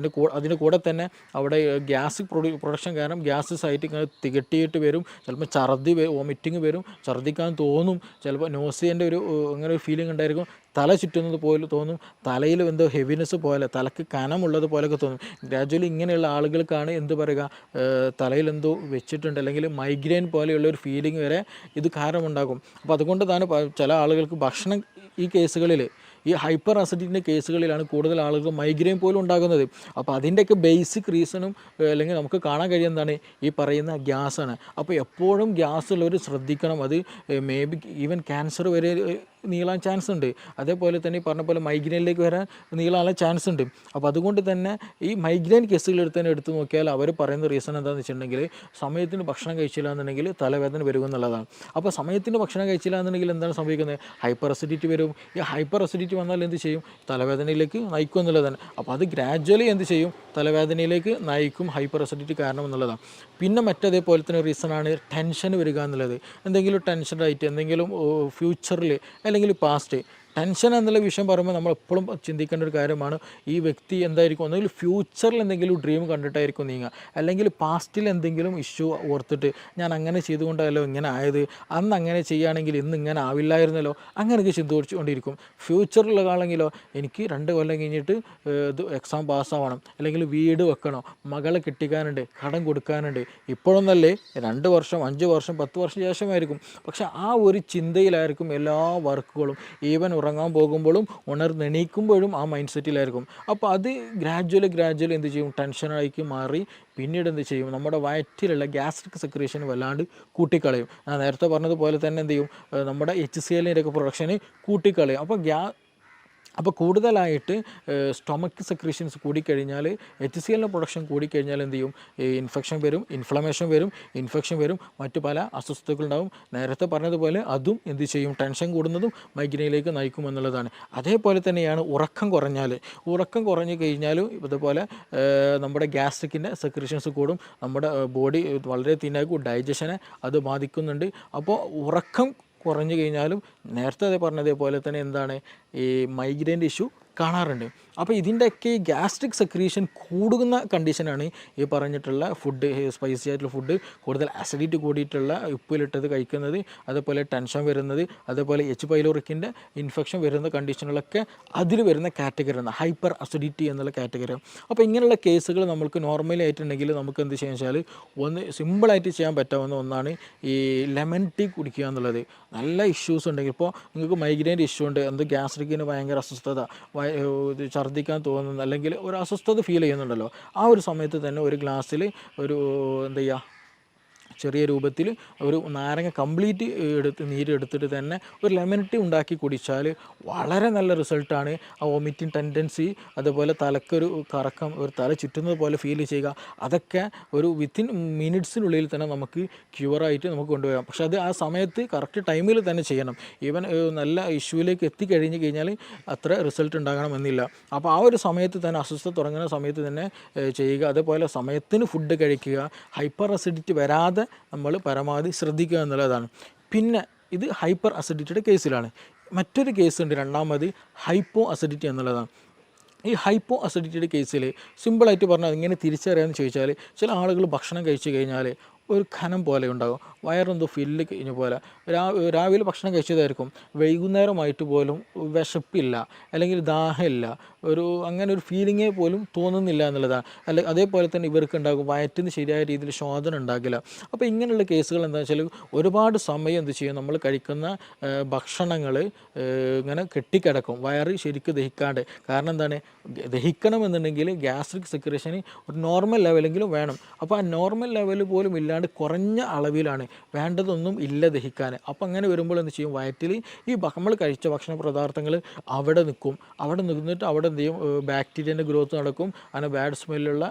കൂടെ തന്നെ അവിടെ ഗ്യാസ് പ്രൊഡക്ഷൻ കാരണം ഗ്യാസ് സൈറ്റ് ഇങ്ങനെ തികട്ടിയിട്ട് വരും. ചിലപ്പോൾ ഛർദി, വോമിറ്റിങ് വരും, ഛർദ്ദിക്കാൻ തോന്നും, ചിലപ്പോൾ നോസിയൻ്റെ അങ്ങനെ ഒരു ഫീലിംഗ് ഉണ്ടായിരിക്കും, തല ചുറ്റുന്നത് പോലെ തോന്നും, തലയിൽ എന്തോ ഹെവിനെസ് പോലെ, തലക്ക് കനമുള്ളത് പോലെയൊക്കെ തോന്നും. ഗ്രാജ്വലി ഇങ്ങനെയുള്ള ആളുകൾക്കാണ് എന്ത് പറയുക, തലയിൽ എന്തോ വെച്ചിട്ടുണ്ട്, അല്ലെങ്കിൽ മൈഗ്രെയിൻ പോലെയുള്ള ഒരു ഫീലിംഗ് വരെ ഇത് കാരണമുണ്ടാകും. അപ്പോൾ അതുകൊണ്ട് തന്നെ ചില ആളുകൾക്ക് ഭക്ഷണം ഈ കേസുകളിൽ, ഈ ഹൈപ്പർ അസിഡിറ്റിൻ്റെ കേസുകളിലാണ് കൂടുതൽ ആളുകൾ മൈഗ്രെയിൻ പോലും ഉണ്ടാകുന്നത്. അപ്പോൾ അതിൻ്റെയൊക്കെ ബേസിക് റീസണും അല്ലെങ്കിൽ നമുക്ക് കാണാൻ കഴിയുന്നതാണ് ഈ പറയുന്ന ഗ്യാസാണ്. അപ്പോൾ എപ്പോഴും ഗ്യാസ് ഉള്ളവർ ശ്രദ്ധിക്കണം. അത് മേ ബി ഈവൻ ക്യാൻസർ വരെ നീളാൻ ചാൻസ് ഉണ്ട്. അതേപോലെ തന്നെ ഈ പറഞ്ഞ പോലെ മൈഗ്രെയിനിലേക്ക് വരാൻ നീളാനുള്ള ചാൻസ് ഉണ്ട്. അപ്പോൾ അതുകൊണ്ട് തന്നെ ഈ മൈഗ്രെയിൻ കേസുകൾ എടുത്ത് നോക്കിയാൽ അവർ പറയുന്ന റീസൺ എന്താണെന്ന് വെച്ചിട്ടുണ്ടെങ്കിൽ സമയത്തിന് ഭക്ഷണം കഴിച്ചില്ല എന്നുണ്ടെങ്കിൽ തലവേദന വരുമെന്നുള്ളതാണ്. അപ്പോൾ സമയത്തിന് ഭക്ഷണം കഴിച്ചില്ല എന്നുണ്ടെങ്കിൽ എന്താണ് സംഭവിക്കുന്നത്, ഹൈപ്പർ അസിഡിറ്റി വരും. ഈ ഹൈപ്പർ അസിഡിറ്റി വന്നാൽ എന്ത് ചെയ്യും, തലവേദനയിലേക്ക് നയിക്കും എന്നുള്ളതാണ്. അപ്പോൾ അത് ഗ്രാജ്വലി എന്ത് ചെയ്യും, തലവേദനയിലേക്ക് നയിക്കും ഹൈപ്പർ അസിഡിറ്റി കാരണം എന്നുള്ളതാണ്. പിന്നെ മറ്റതേപോലെ തന്നെ റീസണാണ് ടെൻഷൻ വരിക എന്നുള്ളത്. എന്തെങ്കിലും ടെൻഷനായിട്ട് എന്തെങ്കിലും ഫ്യൂച്ചറിൽ അല്ലെങ്കിൽ പാസ്റ്റ്, ടെൻഷൻ എന്നുള്ള വിഷയം പറയുമ്പോൾ നമ്മൾ എപ്പോഴും ചിന്തിക്കേണ്ട ഒരു കാര്യമാണ്, ഈ വ്യക്തി എന്തായിരിക്കും, ഒന്നുകിൽ ഫ്യൂച്ചറിൽ എന്തെങ്കിലും ഡ്രീം കണ്ടിട്ടായിരിക്കും നീങ്ങുക, അല്ലെങ്കിൽ പാസ്റ്റിൽ എന്തെങ്കിലും ഇഷ്യൂ ഓർത്തിട്ട് ഞാൻ അങ്ങനെ ചെയ്തുകൊണ്ടല്ലോ ഇങ്ങനെ ആയത്, അന്ന് അങ്ങനെ ചെയ്യുകയാണെങ്കിൽ ഇന്ന് ഇങ്ങനെ ആവില്ലായിരുന്നല്ലോ, അങ്ങനെയൊക്കെ ചിന്തിച്ചുകൊണ്ടിരിക്കും. ഫ്യൂച്ചറിലുള്ള ആളെങ്കിലോ എനിക്ക് 2 കൊല്ലം കഴിഞ്ഞിട്ട് ഇത് എക്സാം പാസ്സാവണം, അല്ലെങ്കിൽ വീട് വെക്കണം, മകളെ കെട്ടിക്കാനുണ്ട്, കടം കൊടുക്കാനുണ്ട്, ഇപ്പോഴൊന്നല്ലേ 2 വർഷം 5 വർഷം 10 വർഷം ശേഷമായിരിക്കും. പക്ഷെ ആ ഒരു ചിന്തയിലായിരിക്കും എല്ലാ വർക്കുകളും. ഈവൻ ഉറങ്ങാൻ പോകുമ്പോഴും ഉണർന്നെണീക്കുമ്പോഴും ആ മൈൻഡ് സെറ്റിലായിരിക്കും. അപ്പോൾ അത് ഗ്രാജ്വലി എന്ത് ചെയ്യും, ടെൻഷനായി മാറി പിന്നീട് എന്ത് ചെയ്യും, നമ്മുടെ വയറ്റിലുള്ള ഗ്യാസ്ട്രിക് സെക്രീഷൻ വല്ലാണ്ട് കൂട്ടിക്കളയും. ഞാൻ നേരത്തെ പറഞ്ഞതുപോലെ തന്നെ എന്ത് ചെയ്യും, നമ്മുടെ HClൻ്റെ ഒക്കെ പ്രൊഡക്ഷന് കൂട്ടിക്കളയും. അപ്പോൾ കൂടുതലായിട്ട് സ്റ്റൊമക്ക് സെക്രീഷൻസ് കൂടിക്കഴിഞ്ഞാൽ, HClൻ്റെ പ്രൊഡക്ഷൻ കൂടിക്കഴിഞ്ഞാൽ എന്ത് ചെയ്യും, ഇൻഫെക്ഷൻ വരും, ഇൻഫെക്ഷൻ വരും, മറ്റു പല അസ്വസ്ഥതകളുണ്ടാവും. നേരത്തെ പറഞ്ഞതുപോലെ അതും എന്ത് ചെയ്യും, ടെൻഷൻ കൂടുന്നതും മൈഗ്രെയിനിലേക്ക് നയിക്കും എന്നുള്ളതാണ്. അതേപോലെ തന്നെയാണ് ഉറക്കം കുറഞ്ഞു കഴിഞ്ഞാലും ഇതുപോലെ നമ്മുടെ ഗ്യാസ്ട്രിക്കിൻ്റെ സെക്രീഷൻസ് കൂടും, നമ്മുടെ ബോഡി വളരെ തിന്നാക്കും, ഡൈജഷനെ അത് ബാധിക്കുന്നുണ്ട്. അപ്പോൾ ഉറക്കം കുറഞ്ഞു കഴിഞ്ഞാലും നേരത്തെ പറഞ്ഞതേപോലെ തന്നെ എന്താണ്, ഈ മൈഗ്രെയിൻ്റെ ഇഷ്യൂ കാണാറുണ്ട്. അപ്പോൾ ഇതിൻ്റെയൊക്കെ ഈ ഗ്യാസ്ട്രിക് സെക്രീഷൻ കൂടുന്ന കണ്ടീഷനാണ് ഈ പറഞ്ഞിട്ടുള്ള ഫുഡ്, സ്പൈസി ആയിട്ടുള്ള ഫുഡ്, കൂടുതൽ അസിഡിറ്റി കൂടിയിട്ടുള്ള ഉപ്പിലിട്ടത് കഴിക്കുന്നത്, അതേപോലെ ടെൻഷൻ വരുന്നത്, അതേപോലെ എച്ച് പൈലോറിക്കിൻ്റെ ഇൻഫെക്ഷൻ വരുന്ന കണ്ടീഷനുകളൊക്കെ അതിൽ വരുന്ന കാറ്റഗറിയാണ് ഹൈപ്പർ അസിഡിറ്റി എന്നുള്ള കാറ്റഗറി. അപ്പോൾ ഇങ്ങനെയുള്ള കേസുകൾ നമുക്ക് നോർമലി ആയിട്ടുണ്ടെങ്കിൽ നമുക്ക് എന്ത് ചെയ്യാന്ന് വെച്ചാൽ, ഒന്ന് സിമ്പിളായിട്ട് ചെയ്യാൻ പറ്റാവുന്ന ഒന്നാണ് ഈ ലെമൺ ടീ കുടിക്കുക എന്നുള്ളത്. നല്ല ഇഷ്യൂസ് ഉണ്ടെങ്കിൽ, ഇപ്പോൾ നിങ്ങൾക്ക് മൈഗ്രെയിൻ്റെ ഇഷ്യൂ ഉണ്ട്, ഗ്യാസ്ട്രിക്കിന് ഭയങ്കര അസ്വസ്ഥത, ഛർദ്ദിക്കാൻ തോന്നുന്നു, അല്ലെങ്കിൽ ഒരു അസ്വസ്ഥത ഫീൽ ചെയ്യുന്നുണ്ടല്ലോ, ആ ഒരു സമയത്ത് തന്നെ ഒരു ഗ്ലാസ്സിൽ ഒരു എന്താ ചെയ്യുക, ചെറിയ രൂപത്തിൽ ഒരു നാരങ്ങ കംപ്ലീറ്റ് നീരെടുത്തിട്ട് തന്നെ ഒരു ലെമൺ ടീ ഉണ്ടാക്കി കുടിച്ചാൽ വളരെ നല്ല റിസൾട്ടാണ്. ആ വോമിറ്റിംഗ് ടെൻഡൻസി, അതുപോലെ തലക്കൊരു കറക്കം, ഒരു തല ചുറ്റുന്നത് പോലെ ഫീൽ ചെയ്യുക, അതൊക്കെ ഒരു വിത്തിൻ മിനിറ്റ്സിനുള്ളിൽ തന്നെ നമുക്ക് ക്യൂറായിട്ട് നമുക്ക് കൊണ്ടുപോകാം. പക്ഷെ അത് ആ സമയത്ത് കറക്റ്റ് ടൈമിൽ തന്നെ ചെയ്യണം. ഈവൻ നല്ല ഇഷ്യൂവിലേക്ക് എത്തിക്കഴിഞ്ഞ് കഴിഞ്ഞാൽ അത്ര റിസൾട്ട് ഉണ്ടാകണമെന്നില്ല. അപ്പോൾ ആ ഒരു സമയത്ത് തന്നെ, അസ്വസ്ഥത തുടങ്ങുന്ന സമയത്ത് തന്നെ ചെയ്യുക. അതേപോലെ സമയത്തിന് ഫുഡ് കഴിക്കുക, ഹൈപ്പർ അസിഡിറ്റി വരാതെ നമ്മൾ പരമാവധി ശ്രദ്ധിക്കുക എന്നുള്ളതാണ്. പിന്നെ ഇത് ഹൈപ്പർ അസിഡിറ്റിയുടെ കേസിലാണ്. മറ്റൊരു കേസുണ്ട്, രണ്ടാമത് ഹൈപ്പോ അസിഡിറ്റി എന്നുള്ളതാണ്. ഈ ഹൈപ്പോ അസിഡിറ്റിയുടെ കേസിൽ സിമ്പിളായിട്ട് പറഞ്ഞാൽ ഇങ്ങനെ തിരിച്ചറിയാമെന്ന് ചോദിച്ചാൽ, ചില ആളുകൾ ഭക്ഷണം കഴിച്ചു കഴിഞ്ഞാൽ ഒരു ഖനം പോലെ ഉണ്ടാകും, വയറെന്തോ ഫില്ല് കഴിഞ്ഞ പോലെ. രാവിലെ ഭക്ഷണം കഴിച്ചതായിരിക്കും, വൈകുന്നേരമായിട്ട് പോലും വിശപ്പില്ല, അല്ലെങ്കിൽ ദാഹമില്ല, അങ്ങനെ ഒരു ഫീലിങ്ങേ പോലും തോന്നുന്നില്ല എന്നുള്ളതാണ്. അതേപോലെ തന്നെ ഇവർക്ക് ഉണ്ടാകും വയറ്റിന് ശരിയായ രീതിയിൽ ശോധന ഉണ്ടാകില്ല. അപ്പോൾ ഇങ്ങനെയുള്ള കേസുകൾ എന്താണെന്ന് വെച്ചാൽ, ഒരുപാട് സമയം എന്ത് ചെയ്യും, നമ്മൾ കഴിക്കുന്ന ഭക്ഷണങ്ങൾ ഇങ്ങനെ കെട്ടിക്കിടക്കും, വയറ് ശരിക്കും ദഹിക്കാണ്ട്. കാരണം എന്താണ്, ദഹിക്കണമെന്നുണ്ടെങ്കിൽ ഗ്യാസ്ട്രിക് സെക്രീഷന് ഒരു നോർമൽ ലെവലെങ്കിലും വേണം. അപ്പോൾ ആ നോർമൽ ലെവൽ പോലും ഇല്ലാണ്ട് കുറഞ്ഞ അളവിലാണ്. വേണ്ടതൊന്നും ഇല്ല ദഹിക്കാൻ. അപ്പോൾ അങ്ങനെ വരുമ്പോൾ എന്ത് ചെയ്യും, വയറ്റിൽ ഈ നമ്മൾ കഴിച്ച ഭക്ഷണ പദാർത്ഥങ്ങൾ അവിടെ നിൽക്കും. അവിടെ നിന്നിട്ട് അവിടെ എന്ത് ചെയ്യും, ബാക്ടീരിയൻ്റെ ഗ്രോത്ത് നടക്കും. അങ്ങനെ ബാഡ് സ്മെല്ലുള്ള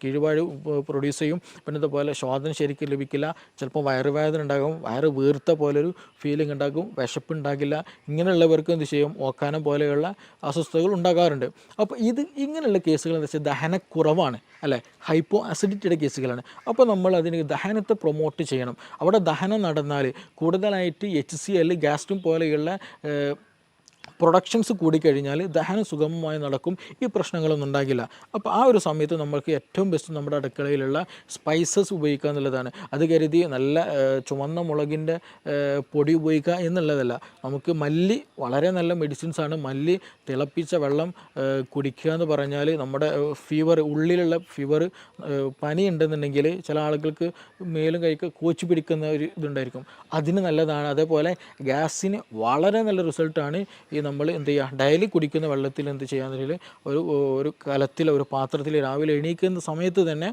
കീഴ്വാഴ് പ്രൊഡ്യൂസ് ചെയ്യും. പിന്നെ ഇതുപോലെ ശ്വാസം ശരിക്കും ലഭിക്കില്ല, ചിലപ്പോൾ വയറുവേദന ഉണ്ടാകും, വയറ് വീർത്ത പോലൊരു ഫീലിംഗ് ഉണ്ടാകും, വിശപ്പ് ഉണ്ടാകില്ല. ഇങ്ങനെയുള്ളവർക്ക് എന്ത് ചെയ്യും, ഓക്കാനം പോലെയുള്ള അസ്വസ്ഥതകൾ ഉണ്ടാകാറുണ്ട്. അപ്പോൾ ഇങ്ങനെയുള്ള കേസുകൾ എന്താ വെച്ചാൽ ദഹനക്കുറവാണ്, അല്ലേ, ഹൈപ്പോ അസിഡിറ്റിയുടെ കേസുകളാണ്. അപ്പോൾ നമ്മൾ അതിന് ദഹനത്തെ പ്രൊമോട്ട് ചെയ്യണം. അവിടെ ദഹനം നടന്നാൽ കൂടുതലായിട്ട് HCl, ഗ്യാസ്ട്രിൻ പോലെയുള്ള പ്രൊഡക്ഷൻസ് കൂടിക്കഴിഞ്ഞാൽ ദഹനം സുഗമമായി നടക്കും, ഈ പ്രശ്നങ്ങളൊന്നും ഉണ്ടാകില്ല. അപ്പോൾ ആ ഒരു സമയത്ത് നമുക്ക് ഏറ്റവും ബെസ്റ്റ് നമ്മുടെ അടുക്കളയിലുള്ള സ്പൈസസ് ഉപയോഗിക്കുക എന്നുള്ളതാണ്. അത് കരുതി നല്ല ചുവന്ന മുളകിൻ്റെ പൊടി ഉപയോഗിക്കുക എന്നുള്ളതല്ല. നമുക്ക് മല്ലി വളരെ നല്ല മെഡിസിൻസാണ്. മല്ലി തിളപ്പിച്ച വെള്ളം കുടിക്കുക എന്ന് പറഞ്ഞാൽ നമ്മുടെ ഫീവർ, ഉള്ളിലുള്ള ഫീവർ, പനി ഉണ്ടെന്നുണ്ടെങ്കിൽ ചില ആളുകൾക്ക് മേലും കൈക്ക് കോച്ചി പിടിക്കുന്ന ഒരു ഇതുണ്ടായിരിക്കും, അതിന് നല്ലതാണ്. അതേപോലെ ഗ്യാസിന് വളരെ നല്ല റിസൾട്ടാണ് ഈ നമ്മൾ എന്ത് ചെയ്യുക, ഡെയിലി കുടിക്കുന്ന വെള്ളത്തിൽ എന്ത് ചെയ്യാന്ന് വെച്ചാൽ ഒരു കലത്തിൽ, ഒരു പാത്രത്തിൽ രാവിലെ എണീക്കുന്ന സമയത്ത് തന്നെ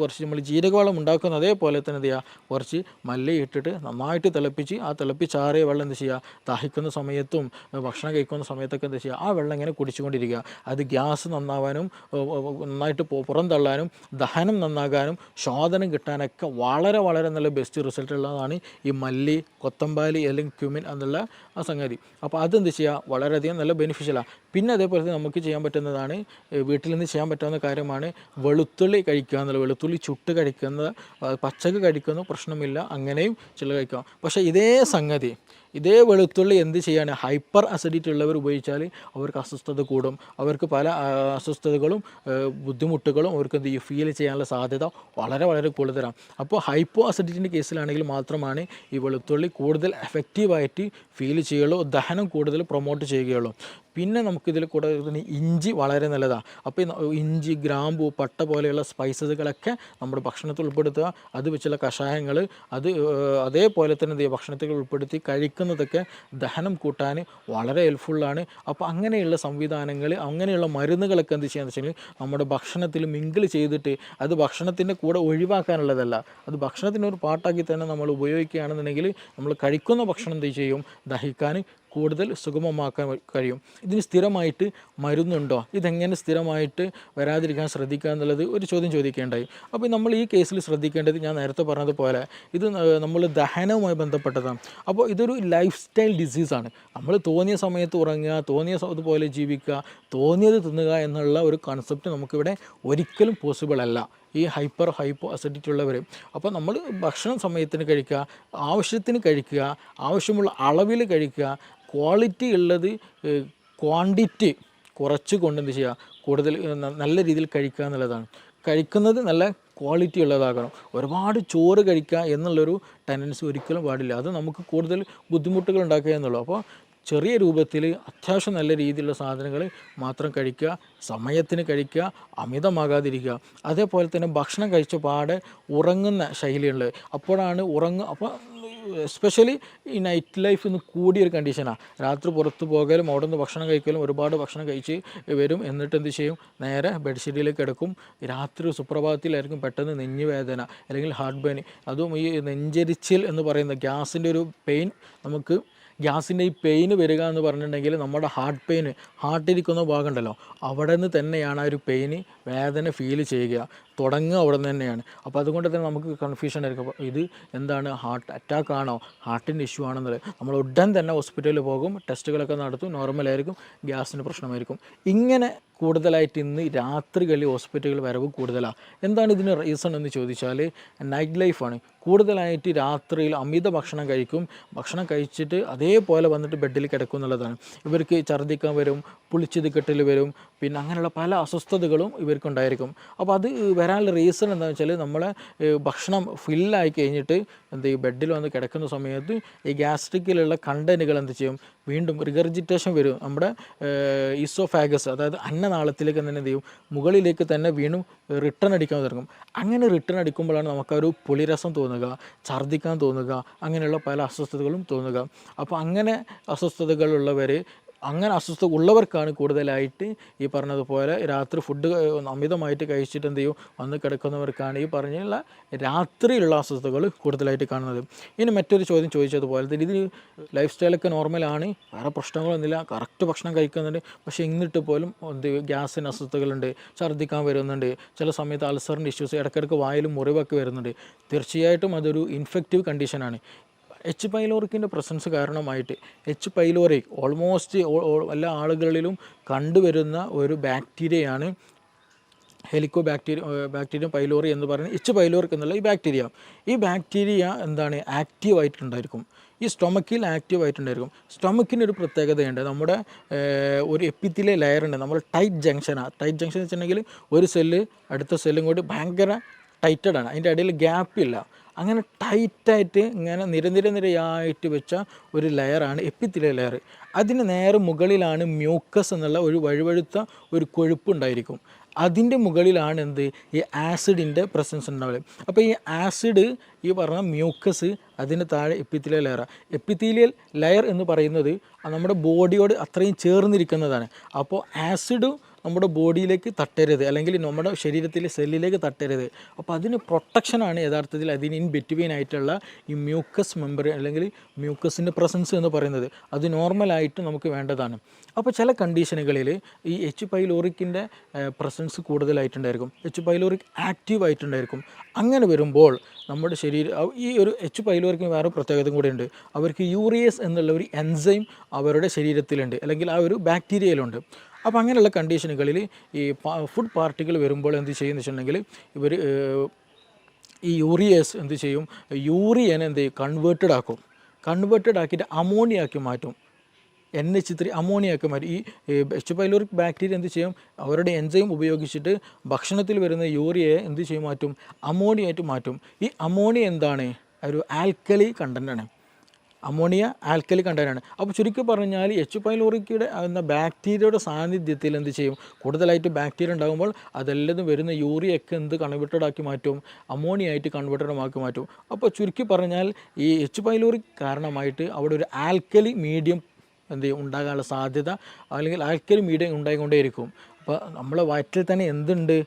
കുറച്ച് നമ്മൾ ജീരകവെള്ളം ഉണ്ടാക്കുന്ന അതേപോലെ തന്നെ എന്ത് ചെയ്യുക, കുറച്ച് മല്ലി ഇട്ടിട്ട് നന്നായിട്ട് തിളപ്പിച്ച് ആ തിളപ്പിച്ചാറിയ വെള്ളം എന്ത് ചെയ്യുക, ദാഹിക്കുന്ന സമയത്തും ഭക്ഷണം കഴിക്കുന്ന സമയത്തൊക്കെ എന്ത് ചെയ്യുക, ആ വെള്ളം ഇങ്ങനെ കുടിച്ചുകൊണ്ടിരിക്കുക. അത് ഗ്യാസ് നന്നാവാനും നന്നായിട്ട് പുറന്തള്ളാനും ദഹനം നന്നാകാനും ശോധനം കിട്ടാനൊക്കെ വളരെ വളരെ നല്ല ബെസ്റ്റ് റിസൾട്ട് ഉള്ളതാണ് ഈ മല്ലി, കൊത്തമ്പാലി അല്ലെങ്കിൽ ക്യുമിൻ എന്നുള്ള ആ സംഗതി. അപ്പോൾ അതെന്ത് ചെയ്യുക, വളരെയധികം നല്ല ബെനിഫിഷ്യലാണ്. പിന്നെ അതേപോലെ തന്നെ നമുക്ക് ചെയ്യാൻ പറ്റുന്നതാണ്, വീട്ടിൽ നിന്ന് ചെയ്യാൻ പറ്റാവുന്ന കാര്യമാണ് വെളുത്തുള്ളി കഴിക്കുക എന്നുള്ളത്. വെളുത്തുള്ളി ചുട്ട് കഴിക്കുന്നത്, പച്ചക്ക് കഴിക്കുന്ന പ്രശ്നമില്ല, അങ്ങനെയും ചില കഴിക്കാം. പക്ഷേ ഇതേ വെളുത്തുള്ളി എന്ത് ചെയ്യാണ്, ഹൈപ്പർ അസിഡിറ്റി ഉള്ളവർ ഉപയോഗിച്ചാൽ അവർക്ക് അസ്വസ്ഥത കൂടും, അവർക്ക് പല അസ്വസ്ഥതകളും ബുദ്ധിമുട്ടുകളും അവർക്ക് എന്ത് ചെയ്യും, ഫീൽ ചെയ്യാനുള്ള സാധ്യത വളരെ വളരെ കൂടുതലാണ്. അപ്പോൾ ഹൈപ്പോ അസിഡിറ്റിൻ്റെ കേസിലാണെങ്കിൽ മാത്രമാണ് ഈ വെളുത്തുള്ളി കൂടുതൽ എഫക്റ്റീവായിട്ട് ഫീൽ ചെയ്യുള്ളൂ, ദഹനം കൂടുതൽ പ്രൊമോട്ട് ചെയ്യുകയുള്ളൂ. പിന്നെ നമുക്കിതിൽ കൂടെ ഇഞ്ചി വളരെ നല്ലതാണ്. അപ്പോൾ ഇഞ്ചി, ഗ്രാമ്പു, പട്ട പോലെയുള്ള സ്പൈസസുകളൊക്കെ നമ്മുടെ ഭക്ഷണത്തിൽ ഉൾപ്പെടുത്തുക. അത് വെച്ചുള്ള കഷായങ്ങൾ, അത് അതേപോലെ തന്നെ ഭക്ഷണത്തിൽ ഉൾപ്പെടുത്തി കഴിക്കുന്നതൊക്കെ ദഹനം കൂട്ടാൻ വളരെ ഹെൽപ്ഫുള്ളാണ്. അപ്പോൾ അങ്ങനെയുള്ള സംവിധാനങ്ങൾ, അങ്ങനെയുള്ള മരുന്നുകളൊക്കെ എന്ത് ചെയ്യാന്ന് വെച്ചാൽ നമ്മുടെ ഭക്ഷണത്തിൽ മിങ്കിൾ ചെയ്തിട്ട്, അത് ഭക്ഷണത്തിൻ്റെ കൂടെ ഒഴിവാക്കാനുള്ളതല്ല, അത് ഭക്ഷണത്തിൻ്റെ ഒരു പാർട്ടാക്കി തന്നെ നമ്മൾ ഉപയോഗിക്കുകയാണെന്നുണ്ടെങ്കിൽ നമ്മൾ കഴിക്കുന്ന ഭക്ഷണം എന്ത് ചെയ്യും, ദഹിക്കാൻ കൂടുതൽ സുഗമമാക്കാൻ കഴിയും. ഇതിന് സ്ഥിരമായിട്ട് മരുന്നുണ്ടോ, ഇതെങ്ങനെ സ്ഥിരമായിട്ട് വരാതിരിക്കാൻ ശ്രദ്ധിക്കുക എന്നുള്ളത് ഒരു ചോദ്യം ചോദിക്കേണ്ടായി. അപ്പോൾ നമ്മൾ ഈ കേസിൽ ശ്രദ്ധിക്കേണ്ടത്, ഞാൻ നേരത്തെ പറഞ്ഞതുപോലെ ഇത് നമ്മൾ ദഹനവുമായി ബന്ധപ്പെട്ടതാണ്. അപ്പോൾ ഇതൊരു ലൈഫ് സ്റ്റൈൽ ഡിസീസാണ്. നമ്മൾ തോന്നിയ സമയത്ത് ഉറങ്ങുക, തോന്നിയ അതുപോലെ ജീവിക്കുക, തോന്നിയത് തിന്നുക എന്നുള്ള ഒരു കൺസെപ്റ്റ് നമുക്കിവിടെ ഒരിക്കലും പോസിബിൾ അല്ല ഈ ഹൈപ്പോ അസിഡിറ്റി ഉള്ളവർ. അപ്പോൾ നമ്മൾ ഭക്ഷണം സമയത്തിന് കഴിക്കുക, ആവശ്യത്തിന് കഴിക്കുക, ആവശ്യമുള്ള അളവിൽ കഴിക്കുക, ക്വാളിറ്റി ഉള്ളത് ക്വാണ്ടിറ്റി കുറച്ച് കൊണ്ട് എന്ത് ചെയ്യുക, കൂടുതൽ നല്ല രീതിയിൽ കഴിക്കുക എന്നുള്ളതാണ്. കഴിക്കുന്നത് നല്ല ക്വാളിറ്റി ഉള്ളതാകണം. ഒരുപാട് ചോറ് കഴിക്കുക എന്നുള്ളൊരു ടെൻഡൻസി ഒരിക്കലും പാടില്ല, അത് നമുക്ക് കൂടുതൽ ബുദ്ധിമുട്ടുകൾ ഉണ്ടാക്കുക എന്നുള്ളൂ. അപ്പോൾ ചെറിയ രൂപത്തിൽ അത്യാവശ്യം നല്ല രീതിയിലുള്ള സാധനങ്ങൾ മാത്രം കഴിക്കുക, സമയത്തിന് കഴിക്കുക, അമിതമാകാതിരിക്കുക. അതേപോലെ തന്നെ ഭക്ഷണം കഴിച്ച പാടെ ഉറങ്ങുന്ന ശൈലിയുണ്ട്, അപ്പോഴാണ് അപ്പോൾ എസ്പെഷ്യലി ഈ നൈറ്റ് ലൈഫ് ഇന്ന് കൂടിയൊരു കണ്ടീഷനാണ്. രാത്രി പുറത്ത് പോകലും അവിടെ നിന്ന് ഭക്ഷണം കഴിക്കലും, ഒരുപാട് ഭക്ഷണം കഴിച്ച് വരും, എന്നിട്ട് എന്ത് ചെയ്യും, നേരെ ബെഡ്ഷീറ്റിലേക്ക് കിടക്കും. രാത്രി സുപ്രഭാതത്തിലായിരിക്കും പെട്ടെന്ന് നെഞ്ഞുവേദന അല്ലെങ്കിൽ ഹാർട്ട് പെയിൻ. അതും ഈ നെഞ്ചരിച്ചിൽ എന്ന് പറയുന്ന ഗ്യാസിൻ്റെ ഒരു പെയിൻ, നമുക്ക് ഗ്യാസിൻ്റെ ഈ പെയിന് വരിക എന്ന് പറഞ്ഞിട്ടുണ്ടെങ്കിൽ നമ്മുടെ ഹാർട്ടിരിക്കുന്ന ഭാഗം ഉണ്ടല്ലോ, അവിടെ നിന്ന് തന്നെയാണ് ആ ഒരു പെയിന്, വേദന ഫീൽ ചെയ്യുക, തുടങ്ങുക അവിടെ നിന്ന് തന്നെയാണ്. അപ്പോൾ അതുകൊണ്ട് തന്നെ നമുക്ക് കൺഫ്യൂഷൻ ആയിരിക്കും, ഇത് എന്താണ്, ഹാർട്ട് അറ്റാക്ക് ആണോ, ഹാർട്ടിൻ്റെ ഇഷ്യൂ ആണെന്നുള്ളത്. നമ്മൾ ഉടൻ തന്നെ ഹോസ്പിറ്റലിൽ പോകും, ടെസ്റ്റുകളൊക്കെ നടത്തും, നോർമലായിരിക്കും, ഗ്യാസിൻ്റെ പ്രശ്നമായിരിക്കും. ഇങ്ങനെ കൂടുതലായിട്ട് ഇന്ന് രാത്രികളിൽ ഹോസ്പിറ്റലുകൾ വരവ് കൂടുതലാണ്. എന്താണ് ഇതിന് റീസൺ എന്ന് ചോദിച്ചാൽ നൈറ്റ് ലൈഫാണ്. കൂടുതലായിട്ട് രാത്രിയിൽ അമിത ഭക്ഷണം കഴിക്കും, ഭക്ഷണം കഴിച്ചിട്ട് അതേപോലെ വന്നിട്ട് ബെഡിൽ കിടക്കും എന്നുള്ളതാണ്. ഇവർക്ക് ഛർദ്ദിക്കാൻ വരും, പുളിച്ചത് കെട്ടൽ വരും, പിന്നെ അങ്ങനെയുള്ള പല അസ്വസ്ഥതകളും ഇവർക്കുണ്ടായിരിക്കും. അപ്പോൾ അത് വരാനുള്ള റീസൺ എന്താണെന്ന് വെച്ചാൽ നമ്മളെ ഭക്ഷണം ഫില്ലായി കഴിഞ്ഞിട്ട് എന്ത് ചെയ്യും, ബെഡിൽ വന്ന് കിടക്കുന്ന സമയത്ത് ഈ ഗ്യാസ്ട്രിക്കിലുള്ള കണ്ടൻറ്റുകൾ എന്ത് ചെയ്യും, വീണ്ടും റിഗർജിറ്റേഷൻ വരും. നമ്മുടെ ഈസോഫാഗസ്, അതായത് അന്നനാളത്തിലേക്ക് തന്നെ എന്ത് ചെയ്യും, മുകളിലേക്ക് തന്നെ വീണ്ടും റിട്ടേൺ അടിക്കാൻ തുടങ്ങും. അങ്ങനെ റിട്ടേൺ അടിക്കുമ്പോഴാണ് നമുക്കൊരു പുളിരസം തോന്നുക, ഛർദ്ദിക്കാൻ തോന്നുക, അങ്ങനെയുള്ള പല അസ്വസ്ഥതകളും തോന്നുക. അപ്പോൾ അങ്ങനെ അസ്വസ്ഥതകളുള്ളവർ അങ്ങനെ അസ്വസ്ഥത ഉള്ളവർക്കാണ് കൂടുതലായിട്ട് ഈ പറഞ്ഞതുപോലെ രാത്രി ഫുഡ് അമിതമായിട്ട് കഴിച്ചിട്ട് എന്ത് ചെയ്യും വന്ന് കിടക്കുന്നവർക്കാണ് ഈ പറഞ്ഞുള്ള രാത്രിയിലുള്ള അസ്വസ്ഥതകൾ കൂടുതലായിട്ട് കാണുന്നത്. ഇനി മറ്റൊരു ചോദ്യം ചോദിച്ചതുപോലെ തന്നെ ഇതിൽ ലൈഫ് സ്റ്റൈലൊക്കെ നോർമലാണ്, വേറെ പ്രശ്നങ്ങളൊന്നുമില്ല, കറക്റ്റ് ഭക്ഷണം കഴിക്കുന്നുണ്ട്, പക്ഷേ എന്നിട്ട് പോലും എന്ത് ഗ്യാസിന് അസ്വസ്ഥതകളുണ്ട്, ഛർദ്ദിക്കാൻ വരുന്നുണ്ട്, ചില സമയത്ത് അൾസറിൻ്റെ ഇഷ്യൂസ്, ഇടയ്ക്കിടയ്ക്ക് വായിലും മുറിവൊക്കെ വരുന്നുണ്ട്. തീർച്ചയായിട്ടും അതൊരു ഇൻഫെക്റ്റീവ് കണ്ടീഷനാണ്. എച്ച് പൈലോറിക്കിൻ്റെ പ്രസൻസ് കാരണമായിട്ട് എച്ച് പൈലോറി ഓൾമോസ്റ്റ് എല്ലാ ആളുകളിലും കണ്ടുവരുന്ന ഒരു ബാക്ടീരിയയാണ് ബാക്ടീരിയം പൈലോറി എന്ന് പറയുന്നത്. എച്ച് പൈലോറിക് എന്നുള്ള ഈ ബാക്ടീരിയ എന്താണ് ആക്റ്റീവായിട്ടുണ്ടായിരിക്കും, ഈ സ്റ്റൊമക്കിൽ ആക്റ്റീവായിട്ടുണ്ടായിരിക്കും. സ്റ്റൊമക്കിനൊരു പ്രത്യേകതയുണ്ട്, നമ്മുടെ ഒരു എപ്പിത്തിലെ ലെയറുണ്ട്, നമ്മൾ ടൈറ്റ് ജംഗ്ഷൻ എന്ന് വെച്ചിട്ടുണ്ടെങ്കിൽ ഒരു സെല്ല് അടുത്ത സെല്ലും കൂടി ഭയങ്കര ടൈറ്റഡാണ്, അതിൻ്റെ ഇടയിൽ ഗ്യാപ്പില്ല. അങ്ങനെ ടൈറ്റായിട്ട് ഇങ്ങനെ നിരയായിട്ട് വെച്ച ഒരു ലെയറാണ് എപ്പിത്തിലെ ലെയർ. അതിന് നേരെ മുകളിലാണ് മ്യൂക്കസ് എന്നുള്ള ഒരു വഴുവഴുത്ത ഒരു കൊഴുപ്പുണ്ടായിരിക്കും. അതിൻ്റെ മുകളിലാണ് എന്ത് ഈ ആസിഡിൻ്റെ പ്രസൻസ് ഉണ്ടാവുക. അപ്പോൾ ഈ ആസിഡ് ഈ പറഞ്ഞ മ്യൂക്കസ് അതിന് താഴെ എപ്പിത്തീലിയൽ ലെയറാണ്. എപ്പിത്തീലിയൽ ലെയർ എന്ന് പറയുന്നത് നമ്മുടെ ബോഡിയോട് അത്രയും ചേർന്നിരിക്കുന്നതാണ്. അപ്പോൾ ആസിഡ് നമ്മുടെ ബോഡിയിലേക്ക് തട്ടരുത്, അല്ലെങ്കിൽ നമ്മുടെ ശരീരത്തിലെ സെല്ലിലേക്ക് തട്ടരുത്. അപ്പോൾ അതിന് പ്രൊട്ടക്ഷനാണ് യഥാർത്ഥത്തിൽ അതിന് ഇൻ ബിറ്റ്വീൻ ആയിട്ടുള്ള ഈ മ്യൂക്കസ് മെമ്പറി അല്ലെങ്കിൽ മ്യൂക്കസിൻ്റെ പ്രസൻസ് എന്ന് പറയുന്നത്. അത് നോർമലായിട്ട് നമുക്ക് വേണ്ടതാണ്. അപ്പോൾ ചില കണ്ടീഷനുകളിൽ ഈ എച്ച് പൈലോറിക്കിൻ്റെ പ്രസൻസ് കൂടുതലായിട്ടുണ്ടായിരിക്കും, എച്ച് പൈലോറിക് ആക്റ്റീവായിട്ടുണ്ടായിരിക്കും. അങ്ങനെ വരുമ്പോൾ നമ്മുടെ ശരീരം ഈ ഒരു എച്ച് പൈലോറിക്കിന് വേറെ പ്രത്യേകത കൂടെയുണ്ട്. അവർക്ക് യൂറിയസ് എന്നുള്ള ഒരു എൻസൈം അവരുടെ ശരീരത്തിലുണ്ട്, അല്ലെങ്കിൽ ആ ഒരു ബാക്ടീരിയയിലുണ്ട്. അപ്പോൾ അങ്ങനെയുള്ള കണ്ടീഷനുകളിൽ ഈ ഫുഡ് പാർട്ടികൾ വരുമ്പോൾ എന്ത് ചെയ്യുമെന്ന് വെച്ചിട്ടുണ്ടെങ്കിൽ ഇവർ ഈ യൂറിയസ് എന്ത് ചെയ്യും, യൂറിയനെ എന്ത് ചെയ്യും കൺവേർട്ടഡ് ആക്കിയിട്ട് അമോണിയാക്കി മാറ്റും. NH3 അമോണിയാക്കി മാറ്റും. ഈ എച്ച് പൈലോറിക് ബാക്ടീരിയ എന്ത് ചെയ്യും, അവരുടെ എൻസൈം ഉപയോഗിച്ചിട്ട് ഭക്ഷണത്തിൽ വരുന്ന യൂറിയയെ എന്ത് ചെയ്യും മാറ്റും, അമോണിയായിട്ട് മാറ്റും. ഈ അമോണിയ എന്താണ്, ഒരു ആൽക്കലി കണ്ടൻ്റാണ്. അമോണിയ ആൽക്കലി കണ്ടൻ്റാണ്. അപ്പോൾ ചുരുക്കി പറഞ്ഞാൽ എച്ച് പൈലോറിക്കയുടെ എന്ന ബാക്ടീരിയയുടെ സാന്നിധ്യത്തിൽ എന്ത് ചെയ്യും, കൂടുതലായിട്ട് ബാക്ടീരിയ ഉണ്ടാകുമ്പോൾ അതെല്ലാം വരുന്ന യൂറിയൊക്കെ എന്ത് കൺവേർട്ടഡ് ആക്കി മാറ്റും, അമോണിയ ആയിട്ട് കൺവേർട്ടഡ് ആക്കി മാറ്റും. അപ്പോൾ ചുരുക്കി പറഞ്ഞാൽ ഈ എച്ച് പൈലോറിക് കാരണമായിട്ട് അവിടെ ഒരു ആൽക്കലി മീഡിയം എന്ത് ചെയ്യും ഉണ്ടാകാനുള്ള സാധ്യത, അല്ലെങ്കിൽ ആൽക്കലി മീഡിയം ഉണ്ടായിക്കൊണ്ടേയിരിക്കും. അപ്പോൾ നമ്മളെ വയറ്റിൽ തന്നെ എന്തുണ്ട്,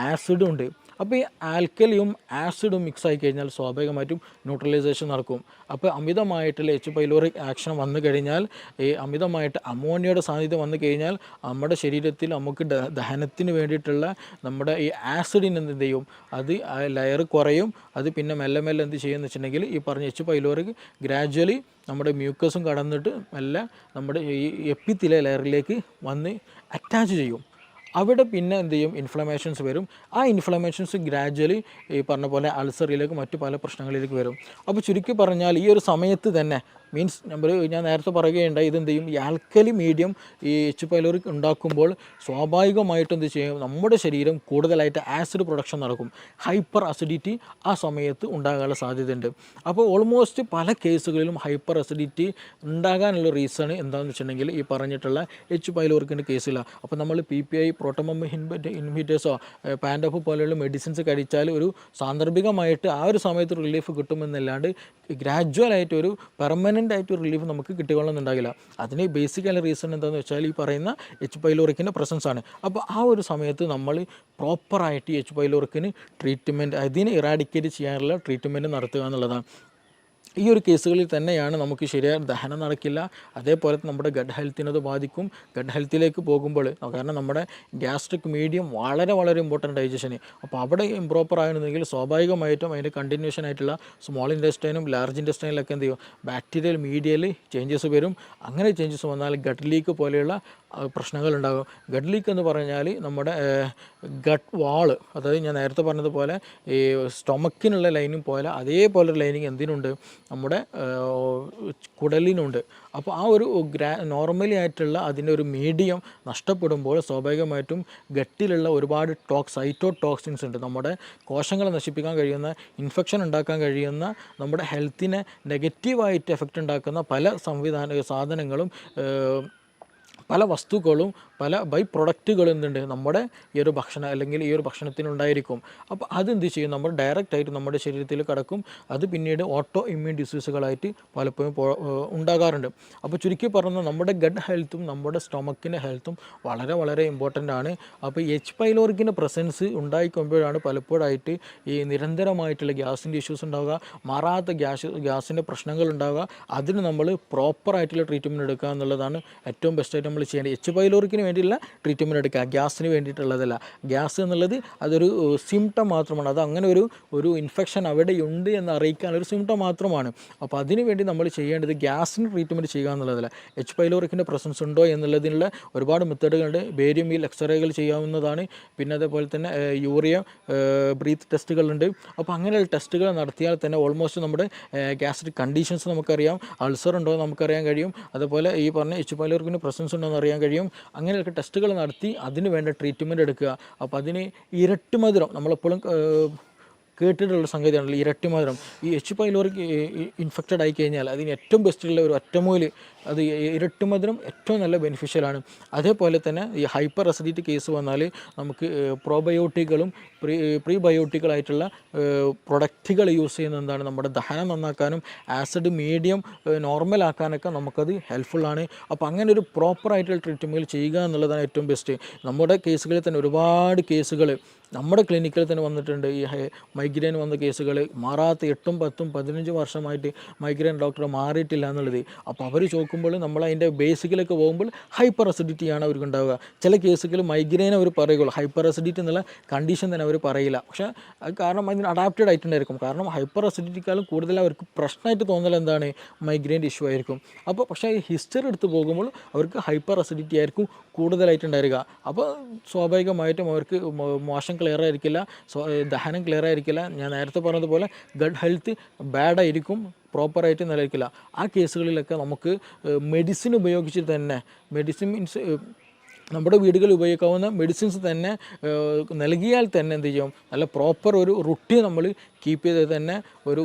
ആസിഡും ഉണ്ട്. അപ്പോൾ ഈ ആൽക്കലിയും ആസിഡും മിക്സ് ആയി കഴിഞ്ഞാൽ സ്വാഭാവികമായിട്ടും ന്യൂട്രലൈസേഷൻ നടക്കും. അപ്പോൾ അമിതമായിട്ടുള്ള എച്ച് പൈലോറിക് ആക്ഷൻ വന്നു കഴിഞ്ഞാൽ, ഈ അമിതമായിട്ട് അമോണിയയുടെ സാന്നിധ്യം വന്നു കഴിഞ്ഞാൽ നമ്മുടെ ശരീരത്തിൽ നമുക്ക് ദഹനത്തിന് വേണ്ടിയിട്ടുള്ള നമ്മുടെ ഈ ആസിഡിന് എന്ത് ചെയ്യും, അത് ലെയർ കുറയും. അത് പിന്നെ മെല്ലെ എന്ത് ചെയ്യുമെന്ന് വെച്ചിട്ടുണ്ടെങ്കിൽ ഈ പറഞ്ഞ എച്ച് പൈലോറിക് ഗ്രാജ്വലി നമ്മുടെ മ്യൂക്കസും കടന്നിട്ട് മെല്ലെ നമ്മുടെ ഈ എപ്പിത്തീലിയൽ ലെയറിലേക്ക് വന്ന് അറ്റാച്ച് ചെയ്യും. അവിടെ പിന്നെ എന്ത് ചെയ്യും, ഇൻഫ്ലമേഷൻസ് വരും. ആ ഇൻഫ്ലമേഷൻസ് ഗ്രാജ്വലി ഈ പറഞ്ഞ പോലെ അൾസറിലേക്ക് മറ്റു പല പ്രശ്നങ്ങളിലേക്ക് വരും. അപ്പോൾ ചുരുക്കി പറഞ്ഞാൽ ഈ ഒരു സമയത്ത് തന്നെ മീൻസ് ഞാൻ നേരത്തെ പറയുകയുണ്ടായി, ഇതെന്ത് ചെയ്യും, ഈ ആൽക്കലി മീഡിയം ഈ എച്ച് പൈലോറിക് ഉണ്ടാക്കുമ്പോൾ സ്വാഭാവികമായിട്ടും എന്ത് ചെയ്യും, നമ്മുടെ ശരീരം കൂടുതലായിട്ട് ആസിഡ് പ്രൊഡക്ഷൻ നടക്കും. ഹൈപ്പർ അസിഡിറ്റി ആ സമയത്ത് ഉണ്ടാകാനുള്ള സാധ്യതയുണ്ട്. അപ്പോൾ ഓൾമോസ്റ്റ് പല കേസുകളിലും ഹൈപ്പർ അസിഡിറ്റി ഉണ്ടാകാനുള്ള റീസൺ എന്താണെന്ന് വെച്ചിട്ടുണ്ടെങ്കിൽ ഈ പറഞ്ഞിട്ടുള്ള എച്ച് പൈലോറിക്കിൻ്റെ കേസില്ല. അപ്പോൾ നമ്മൾ PPI പ്രോട്ടോമം ഇൻഹിബിറ്റേഴ്സോ പാൻഡോഫ് പോലെയുള്ള മെഡിസിൻസ് കഴിച്ചാൽ ഒരു സാന്ദർഭികമായിട്ട് ആ ഒരു സമയത്ത് റിലീഫ് കിട്ടുമെന്നല്ലാണ്ട് ഗ്രാജ്വലായിട്ട് ഒരു പെർമനൻ്റ് ആയിട്ട് റിലീഫ് നമുക്ക് കിട്ടിക്കൊള്ളുന്നുണ്ടാകില്ല. അതിന് ബേസിക്കലി റീസൺ എന്താണെന്ന് വെച്ചാൽ ഈ പറയുന്ന എച്ച് പൈലോറിക്കിൻ്റെ പ്രസൻസ് ആണ്. അപ്പോൾ ആ ഒരു സമയത്ത് നമ്മൾ പ്രോപ്പറായിട്ട് എച്ച് പൈലോറിക്കിന് ട്രീറ്റ്മെൻറ്റ്, അതിനെ ഇറാഡിക്കേറ്റ് ചെയ്യാനുള്ള ട്രീറ്റ്മെൻറ്റ് നടത്തുക എന്നുള്ളതാണ്. ഈ ഒരു കേസുകളിൽ തന്നെയാണ് നമുക്ക് ശരിയായ ദഹനം നടക്കില്ല, അതേപോലെ നമ്മുടെ ഗഡ് ഹെൽത്തിനത് ബാധിക്കും. ഗഡ് ഹെൽത്തിലേക്ക് പോകുമ്പോൾ, കാരണം നമ്മുടെ ഗ്യാസ്ട്രിക് മീഡിയം വളരെ ഇമ്പോർട്ടൻ്റ് ഡൈജഷന്. അപ്പോൾ അവിടെ ഇംപ്രോപ്പർ ആയിരുന്നെങ്കിൽ സ്വാഭാവികമായിട്ടും അതിൻ്റെ കണ്ടിന്യൂഷൻ ആയിട്ടുള്ള സ്മോൾ ഇൻറ്റെസ്റ്റൈനും ലാർജ് ഇൻറ്റെസ്റ്റൈനിലൊക്കെ എന്ത് ചെയ്യും, ബാക്ടീരിയൽ മീഡിയയിൽ ചേഞ്ചസ് വരും. അങ്ങനെ ചേഞ്ചസ് വന്നാൽ ഗട്ട് ലീക്ക് പോലെയുള്ള പ്രശ്നങ്ങളുണ്ടാകും. ഗട്ട് ലീക്ക് എന്ന് പറഞ്ഞാൽ നമ്മുടെ ഗട്ട് വാള്, അതായത് ഞാൻ നേരത്തെ പറഞ്ഞതുപോലെ ഈ സ്റ്റൊമക്കിനുള്ള ലൈനും പോലെ അതേപോലെ ലൈനിങ് എന്തിനുണ്ട്, നമ്മുടെ കുടലിനുണ്ട്. അപ്പോൾ ആ ഒരു നോർമലി ആയിട്ടുള്ള അതിൻ്റെ ഒരു മീഡിയം നഷ്ടപ്പെടുമ്പോൾ സ്വാഭാവികമായിട്ടും ഗട്ടിലുള്ള ഒരുപാട് സൈറ്റോടോക്സിൻസ് ഉണ്ട്, നമ്മുടെ കോശങ്ങളെ നശിപ്പിക്കാൻ കഴിയുന്ന, ഇൻഫെക്ഷൻ ഉണ്ടാക്കാൻ കഴിയുന്ന, നമ്മുടെ ഹെൽത്തിനെ നെഗറ്റീവായിട്ട് എഫക്റ്റ് ഉണ്ടാക്കുന്ന പല സാധനങ്ങളും പല വസ്തുക്കളും പല ബൈ പ്രൊഡക്റ്റുകൾ എന്തുണ്ട് നമ്മുടെ ഈ ഒരു ഭക്ഷണം അല്ലെങ്കിൽ ഈ ഒരു ഭക്ഷണത്തിനുണ്ടായിരിക്കും. അപ്പോൾ അതെന്ത് ചെയ്യും, നമ്മൾ ഡയറക്റ്റായിട്ട് നമ്മുടെ ശരീരത്തിൽ കടക്കും. അത് പിന്നീട് ഓട്ടോ ഇമ്മ്യൂൺ ഡിസീസുകളായിട്ട് പലപ്പോഴും ഉണ്ടാകാറുണ്ട്. അപ്പോൾ ചുരുക്കി പറഞ്ഞാൽ നമ്മുടെ ഗട്ട് ഹെൽത്തും നമ്മുടെ സ്റ്റൊമക്കിൻ്റെ ഹെൽത്തും വളരെ വളരെ ഇമ്പോർട്ടൻ്റ് ആണ്. അപ്പോൾ എച്ച് പൈലോറിക്കിൻ്റെ പ്രസൻസ് ഉണ്ടായിക്കൊമ്പോഴാണ് പലപ്പോഴായിട്ട് ഈ നിരന്തരമായിട്ടുള്ള ഗ്യാസിൻ്റെ ഇഷ്യൂസ് ഉണ്ടാവുക, മാറാത്ത ഗ്യാസിൻ്റെ പ്രശ്നങ്ങൾ ഉണ്ടാവുക. അതിന് നമ്മൾ പ്രോപ്പറായിട്ടുള്ള ട്രീറ്റ്മെൻറ്റ് എടുക്കുക എന്നുള്ളതാണ് ഏറ്റവും ബെസ്റ്റായിട്ട് നമ്മൾ ചെയ്യേണ്ടത്. എച്ച് പൈലോറിക്കിന് വേണ്ടിയുള്ള ട്രീറ്റ്മെൻറ്റ് എടുക്കുക, ഗ്യാസിന് വേണ്ടിയിട്ടുള്ളതല്ല. ഗ്യാസ് എന്നുള്ളത് അതൊരു സിംറ്റം മാത്രമാണ്. അത് അങ്ങനെ ഒരു ഇൻഫെക്ഷൻ അവിടെയുണ്ട് എന്ന് അറിയിക്കാനൊരു സിംറ്റം മാത്രമാണ്. അപ്പോൾ അതിന് വേണ്ടി നമ്മൾ ചെയ്യേണ്ടത് ഗ്യാസിന് ട്രീറ്റ്മെൻറ്റ് ചെയ്യുക എന്നുള്ളതല്ല. എച്ച് പൈലോറിക്കിൻ്റെ പ്രസൻസ് ഉണ്ടോ എന്നുള്ളതിനുള്ള ഒരുപാട് മെത്തേഡുകളുണ്ട്. ബേരിയം വീൽ എക്സ്റേകൾ ചെയ്യാവുന്നതാണ്. പിന്നെ അതേപോലെ തന്നെ യൂറിയ ബ്രീത്ത് ടെസ്റ്റുകളുണ്ട്. അപ്പോൾ അങ്ങനെയുള്ള ടെസ്റ്റുകൾ നടത്തിയാൽ തന്നെ ഓൾമോസ്റ്റ് നമ്മുടെ ഗ്യാസ്ട്രിക് കണ്ടീഷൻസ് നമുക്കറിയാം, അൾസർ ഉണ്ടോ എന്ന് നമുക്കറിയാൻ കഴിയും. അതുപോലെ ഈ പറഞ്ഞ എച്ച് പൈലോറിക്കിൻ്റെ പ്രസൻസ് ഉണ്ടോ എന്ന് അറിയാൻ കഴിയും. അങ്ങനെയൊക്കെ ടെസ്റ്റുകൾ നടത്തി അതിന് വേണ്ട ട്രീറ്റ്മെൻറ്റ് എടുക്കുക. അപ്പോൾ അതിന് ഇരട്ടി മധുരം നമ്മളെപ്പോഴും കേട്ടിട്ടുള്ള സംഗതിയാണല്ലോ ഇരട്ടി മധുരം. ഈ എച്ച് പൈലോറിക് ഇൻഫെക്റ്റഡ് ആയി കഴിഞ്ഞാൽ അതിന് ഏറ്റവും ബെസ്റ്റുള്ള ഒരു ഒറ്റമൂല്, അത് ഇരട്ടി മധുരം ഏറ്റവും നല്ല ബെനിഫിഷ്യലാണ്. അതേപോലെ തന്നെ ഈ ഹൈപ്പർ അസിഡിറ്റി കേസ് വന്നാൽ നമുക്ക് പ്രോബയോട്ടിക്കുകളും പ്രീബയോട്ടിക്കുകളായിട്ടുള്ള പ്രൊഡക്റ്റുകൾ യൂസ് ചെയ്യുന്നത് എന്താണ്, നമ്മുടെ ദഹനം നന്നാക്കാനും ആസിഡ് മീഡിയം നോർമലാക്കാനൊക്കെ നമുക്കത് ഹെൽപ്ഫുള്ളാണ്. അപ്പോൾ അങ്ങനെ ഒരു പ്രോപ്പറായിട്ടുള്ള ട്രീറ്റ്മെൻറ്റ് ചെയ്യുക എന്നുള്ളതാണ് ഏറ്റവും ബെസ്റ്റ്. നമ്മുടെ കേസുകളിൽ തന്നെ ഒരുപാട് കേസുകൾ നമ്മുടെ ക്ലിനിക്കിൽ തന്നെ വന്നിട്ടുണ്ട്. ഈ മൈഗ്രെയിൻ വന്ന കേസുകൾ മാറാത്ത 8, 10, 15 വർഷമായിട്ട് മൈഗ്രെയിൻ ഡോക്ടറെ മാറിയിട്ടില്ല എന്നുള്ളത്. അപ്പോൾ അവർ ചോദിക്കുമ്പോൾ നമ്മൾ അതിൻ്റെ ബേസിക്കിലേക്ക് പോകുമ്പോൾ ഹൈപ്പർ അസിഡിറ്റിയാണ് അവർക്ക് ഉണ്ടാവുക. ചില കേസുകൾ മൈഗ്രെയിൻ അവർ പറയുള്ളൂ, ഹൈപ്പർ അസിഡിറ്റി എന്നുള്ള കണ്ടീഷൻ തന്നെ അവർ പറയില്ല. പക്ഷേ അത് കാരണം അതിന് അഡാപ്റ്റഡ് ആയിട്ടുണ്ടായിരിക്കും. കാരണം ഹൈപ്പർ അസിഡിറ്റിക്കാളും കൂടുതൽ അവർക്ക് പ്രശ്നമായിട്ട് തോന്നൽ എന്താണ്, മൈഗ്രെയിൻ്റെ ഇഷ്യൂ ആയിരിക്കും. അപ്പോൾ പക്ഷേ ഈ ഹിസ്റ്ററി എടുത്ത് പോകുമ്പോൾ അവർക്ക് ഹൈപ്പർ അസിഡിറ്റി ആയിരിക്കും കൂടുതലായിട്ടുണ്ടായിരിക. അപ്പോൾ സ്വാഭാവികമായിട്ടും അവർക്ക് മോശം ക്ലിയർ ആയിരിക്കില്ല, ദഹനം ക്ലിയർ ആയിരിക്കില്ല. ഞാൻ നേരത്തെ പറഞ്ഞതുപോലെ ഗട്ട് ഹെൽത്ത് ബാഡായിരിക്കും, പ്രോപ്പറായിട്ട് നിലനിൽക്കില്ല. ആ കേസുകളിലൊക്കെ നമുക്ക് മെഡിസിൻ ഉപയോഗിച്ച് തന്നെ, മെഡിസിൻ മീൻസ് നമ്മുടെ വീടുകളിൽ ഉപയോഗിക്കാവുന്ന മെഡിസിൻസ് തന്നെ നൽകിയാൽ തന്നെ എന്ത് ചെയ്യും, നല്ല പ്രോപ്പർ ഒരു റുട്ടീൻ നമ്മൾ കീപ്പ് ചെയ്ത് തന്നെ ഒരു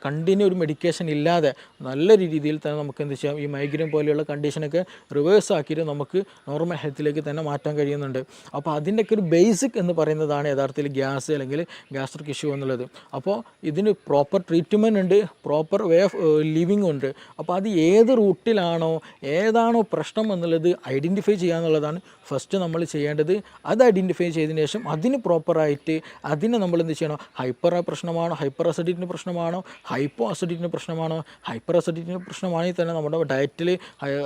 കണ്ടിന്യൂ ഒരു മെഡിക്കേഷൻ ഇല്ലാതെ നല്ല രീതിയിൽ തന്നെ നമുക്ക് എന്ത് ചെയ്യാം, ഈ മൈഗ്രെയിൻ പോലെയുള്ള കണ്ടീഷനൊക്കെ റിവേഴ്സ് ആക്കിയിട്ട് നമുക്ക് നോർമൽ ഹെൽത്തിലേക്ക് തന്നെ മാറ്റാൻ കഴിയുന്നുണ്ട്. അപ്പോൾ അതിൻ്റെയൊക്കെ ഒരു ബേസിക് എന്ന് പറയുന്നതാണ് യഥാർത്ഥത്തിൽ ഗ്യാസ് അല്ലെങ്കിൽ ഗ്യാസ്ട്രിക് ഇഷ്യൂ എന്നുള്ളത്. അപ്പോൾ ഇതിന് പ്രോപ്പർ ട്രീറ്റ്മെൻറ്റ് ഉണ്ട്, പ്രോപ്പർ വേ ഓഫ് ലിവിങ് ഉണ്ട്. അപ്പോൾ അത് ഏത് റൂട്ടിലാണോ ഏതാണോ പ്രശ്നം എന്നുള്ളത് ഐഡൻറ്റിഫൈ ചെയ്യുക എന്നുള്ളതാണ് ഫസ്റ്റ് നമ്മൾ ചെയ്യേണ്ടത്. അത് ഐഡൻറ്റിഫൈ ചെയ്തതിന് ശേഷം അതിന് പ്രോപ്പറായിട്ട് അതിനെ നമ്മൾ എന്ത് ചെയ്യണം, ഹൈപ്പർ പ്രശ്നമാണോ, ഹൈപ്പർ അസിഡിറ്റിൻ്റെ പ്രശ്നമാണോ, ഹൈപ്പോ അസിഡിറ്റിൻ്റെ പ്രശ്നമാണോ. ഹൈപ്പർ അസിഡിറ്റിൻ്റെ പ്രശ്നമാണെങ്കിൽ തന്നെ നമ്മുടെ ഡയറ്റിൽ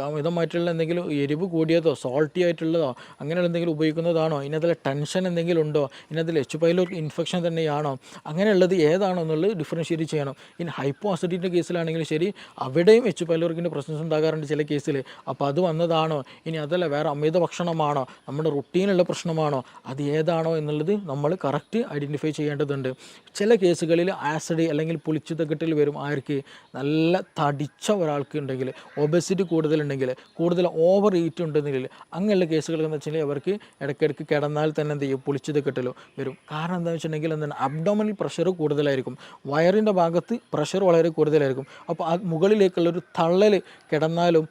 അമിതമായിട്ടുള്ള എന്തെങ്കിലും എരിവ് കൂടിയതോ സോൾട്ടി ആയിട്ടുള്ളതോ അങ്ങനെയുള്ള എന്തെങ്കിലും ഉപയോഗിക്കുന്നതാണോ, ഇതിനകത്തിൽ ടെൻഷൻ എന്തെങ്കിലും ഉണ്ടോ, ഇതിനകത്തിൽ എച്ച് പൈലോറിക് ഇൻഫെക്ഷൻ തന്നെയാണോ, അങ്ങനെയുള്ളത് ഏതാണോ എന്നുള്ളത് ഡിഫറൻഷ്യേറ്റ് ചെയ്യണം. ഇനി ഹൈപ്പോ അസിഡിറ്റിൻ്റെ കേസിലാണെങ്കിലും ശരി, അവിടെയും എച്ച് പൈലോറിക്കിൻ്റെ പ്രശ്നം ഉണ്ടാകാറുണ്ട് ചില കേസിൽ. അപ്പോൾ അത് വന്നതാണോ, ഇനി അതല്ല വേറെ അമിത ഭക്ഷണമാണോ, നമ്മുടെ റുട്ടീനുള്ള പ്രശ്നമാണോ, അത് ഏതാണോ എന്നുള്ളത് നമ്മൾ കറക്റ്റ് ഐഡൻറ്റിഫൈ ചെയ്യേണ്ടതുണ്ട്. ചില കേസുകളിൽ ആസിഡ് അല്ലെങ്കിൽ പുളിച്ചുതക്കെട്ടിൽ വരും. ആർക്ക്, നല്ല തടിച്ച ഒരാൾക്ക് ഉണ്ടെങ്കിൽ, ഒബസിറ്റി കൂടുതലുണ്ടെങ്കിൽ, കൂടുതൽ ഓവർ ഈറ്റ് ഉണ്ടെങ്കിൽ, അങ്ങനെയുള്ള കേസുകൾ എന്ന് വെച്ചാൽ അവർക്ക് ഇടയ്ക്കിടയ്ക്ക് കിടന്നാൽ തന്നെ എന്ത് ചെയ്യും, പുളിച്ചുതക്കെട്ടിൽ വരും. കാരണം എന്താണെന്ന് വെച്ചിട്ടുണ്ടെങ്കിൽ എന്താണ്, അബ്ഡോമിനൽ പ്രഷർ കൂടുതലായിരിക്കും, വയറിൻ്റെ ഭാഗത്ത് പ്രഷർ വളരെ കൂടുതലായിരിക്കും. അപ്പോൾ ആ മുകളിലേക്കുള്ളൊരു തള്ളൽ കിടന്നാലും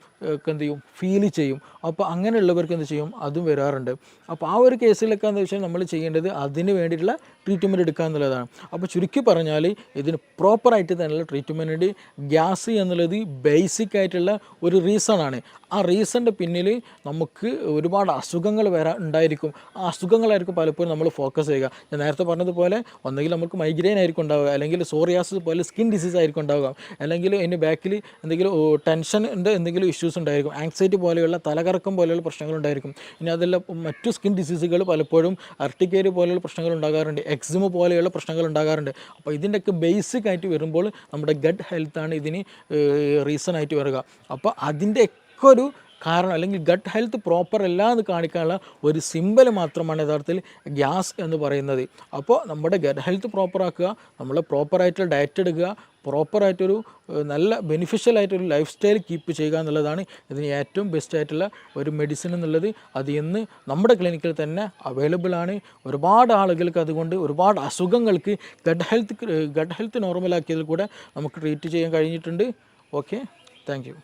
എന്ത് ചെയ്യും, ഫീൽ ചെയ്യും. അപ്പോൾ അങ്ങനെയുള്ളവർക്ക് എന്ത് ചെയ്യും, അതും വരാറുണ്ട്. അപ്പോൾ ആ ഒരു കേസിലൊക്കെ എന്താ വെച്ചാൽ നമ്മൾ ചെയ്യേണ്ടത് അതിന് വേണ്ടിയിട്ടുള്ള ട്രീറ്റ്മെൻറ്റ് എടുക്കുക എന്നുള്ളതാണ്. അപ്പോൾ ചുരുക്കി പറഞ്ഞാൽ ഇതിന് പ്രോപ്പറായിട്ട് തന്നെയുള്ള ട്രീറ്റ്മെൻറ്റ്. ഗ്യാസ് എന്നുള്ളത് ബേസിക് ആയിട്ടുള്ള ഒരു റീസണാണ്. ആ റീസണിൻ്റെ പിന്നിൽ നമുക്ക് ഒരുപാട് അസുഖങ്ങൾ ഉണ്ടായിരിക്കും. ആ അസുഖങ്ങളായിരിക്കും പലപ്പോഴും നമ്മൾ ഫോക്കസ് ചെയ്യുക. ഞാൻ നേരത്തെ പറഞ്ഞതുപോലെ ഒന്നെങ്കിൽ നമുക്ക് മൈഗ്രെയിൻ ആയിരിക്കും ഉണ്ടാവുക, അല്ലെങ്കിൽ സോറിയാസിസ് പോലെ സ്കിൻ ഡിസീസ് ആയിരിക്കും ഉണ്ടാവുക, അല്ലെങ്കിൽ അതിൻ്റെ ബാക്കിൽ എന്തെങ്കിലും ടെൻഷൻ്റെ എന്തെങ്കിലും ഇഷ്യൂസ് ഉണ്ടായിരിക്കും, ആങ്സൈറ്റി പോലെയുള്ള തലകറക്കം പോലെയുള്ള പ്രശ്നങ്ങളുണ്ടായിരിക്കും. ഇനി അതെല്ലാം മറ്റു സ്കിൻ ഡിസീസുകൾ പലപ്പോഴും അർട്ടിക്കേരി പോലെയുള്ള പ്രശ്നങ്ങൾ ഉണ്ടാകാറുണ്ട്, എക്സിമ പോലെയുള്ള പ്രശ്നങ്ങൾ ഉണ്ടാകാറുണ്ട്. അപ്പോൾ ഇതിൻ്റെയൊക്കെ ബേസിക് ആയിട്ട് വരുമ്പോൾ നമ്മുടെ ഗട്ട് ഹെൽത്താണ് ഇതിന് റീസണായിട്ട് വരിക. അപ്പോൾ അതിൻ്റെ ഒരു കാരണം അല്ലെങ്കിൽ ഗട്ട് ഹെൽത്ത് പ്രോപ്പർ അല്ല എന്ന് കാണിക്കാനുള്ള ഒരു സിമ്പൽ മാത്രമാണ് യഥാർത്ഥത്തിൽ ഗ്യാസ് എന്ന് പറയുന്നത്. അപ്പോൾ നമ്മുടെ ഗട്ട് ഹെൽത്ത് പ്രോപ്പറാക്കുക, നമ്മൾ പ്രോപ്പറായിട്ടുള്ള ഡയറ്റ് എടുക്കുക, പ്രോപ്പറായിട്ടൊരു നല്ല ബെനിഫിഷ്യലായിട്ടൊരു ലൈഫ് സ്റ്റൈൽ കീപ്പ് ചെയ്യുക എന്നുള്ളതാണ് ഇതിന് ഏറ്റവും ബെസ്റ്റ് ആയിട്ടുള്ള ഒരു മെഡിസിൻ എന്നുള്ളത്. അത് ഇന്ന് നമ്മുടെ ക്ലിനിക്കിൽ തന്നെ അവൈലബിൾ ആണ്. ഒരുപാട് ആളുകൾക്ക് അതുകൊണ്ട് ഒരുപാട് അസുഖങ്ങൾക്ക് ഗട്ട് ഹെൽത്ത് നോർമലാക്കിയതിൽ കൂടെ നമുക്ക് ട്രീറ്റ് ചെയ്യാൻ കഴിഞ്ഞിട്ടുണ്ട്. Okay, thank you.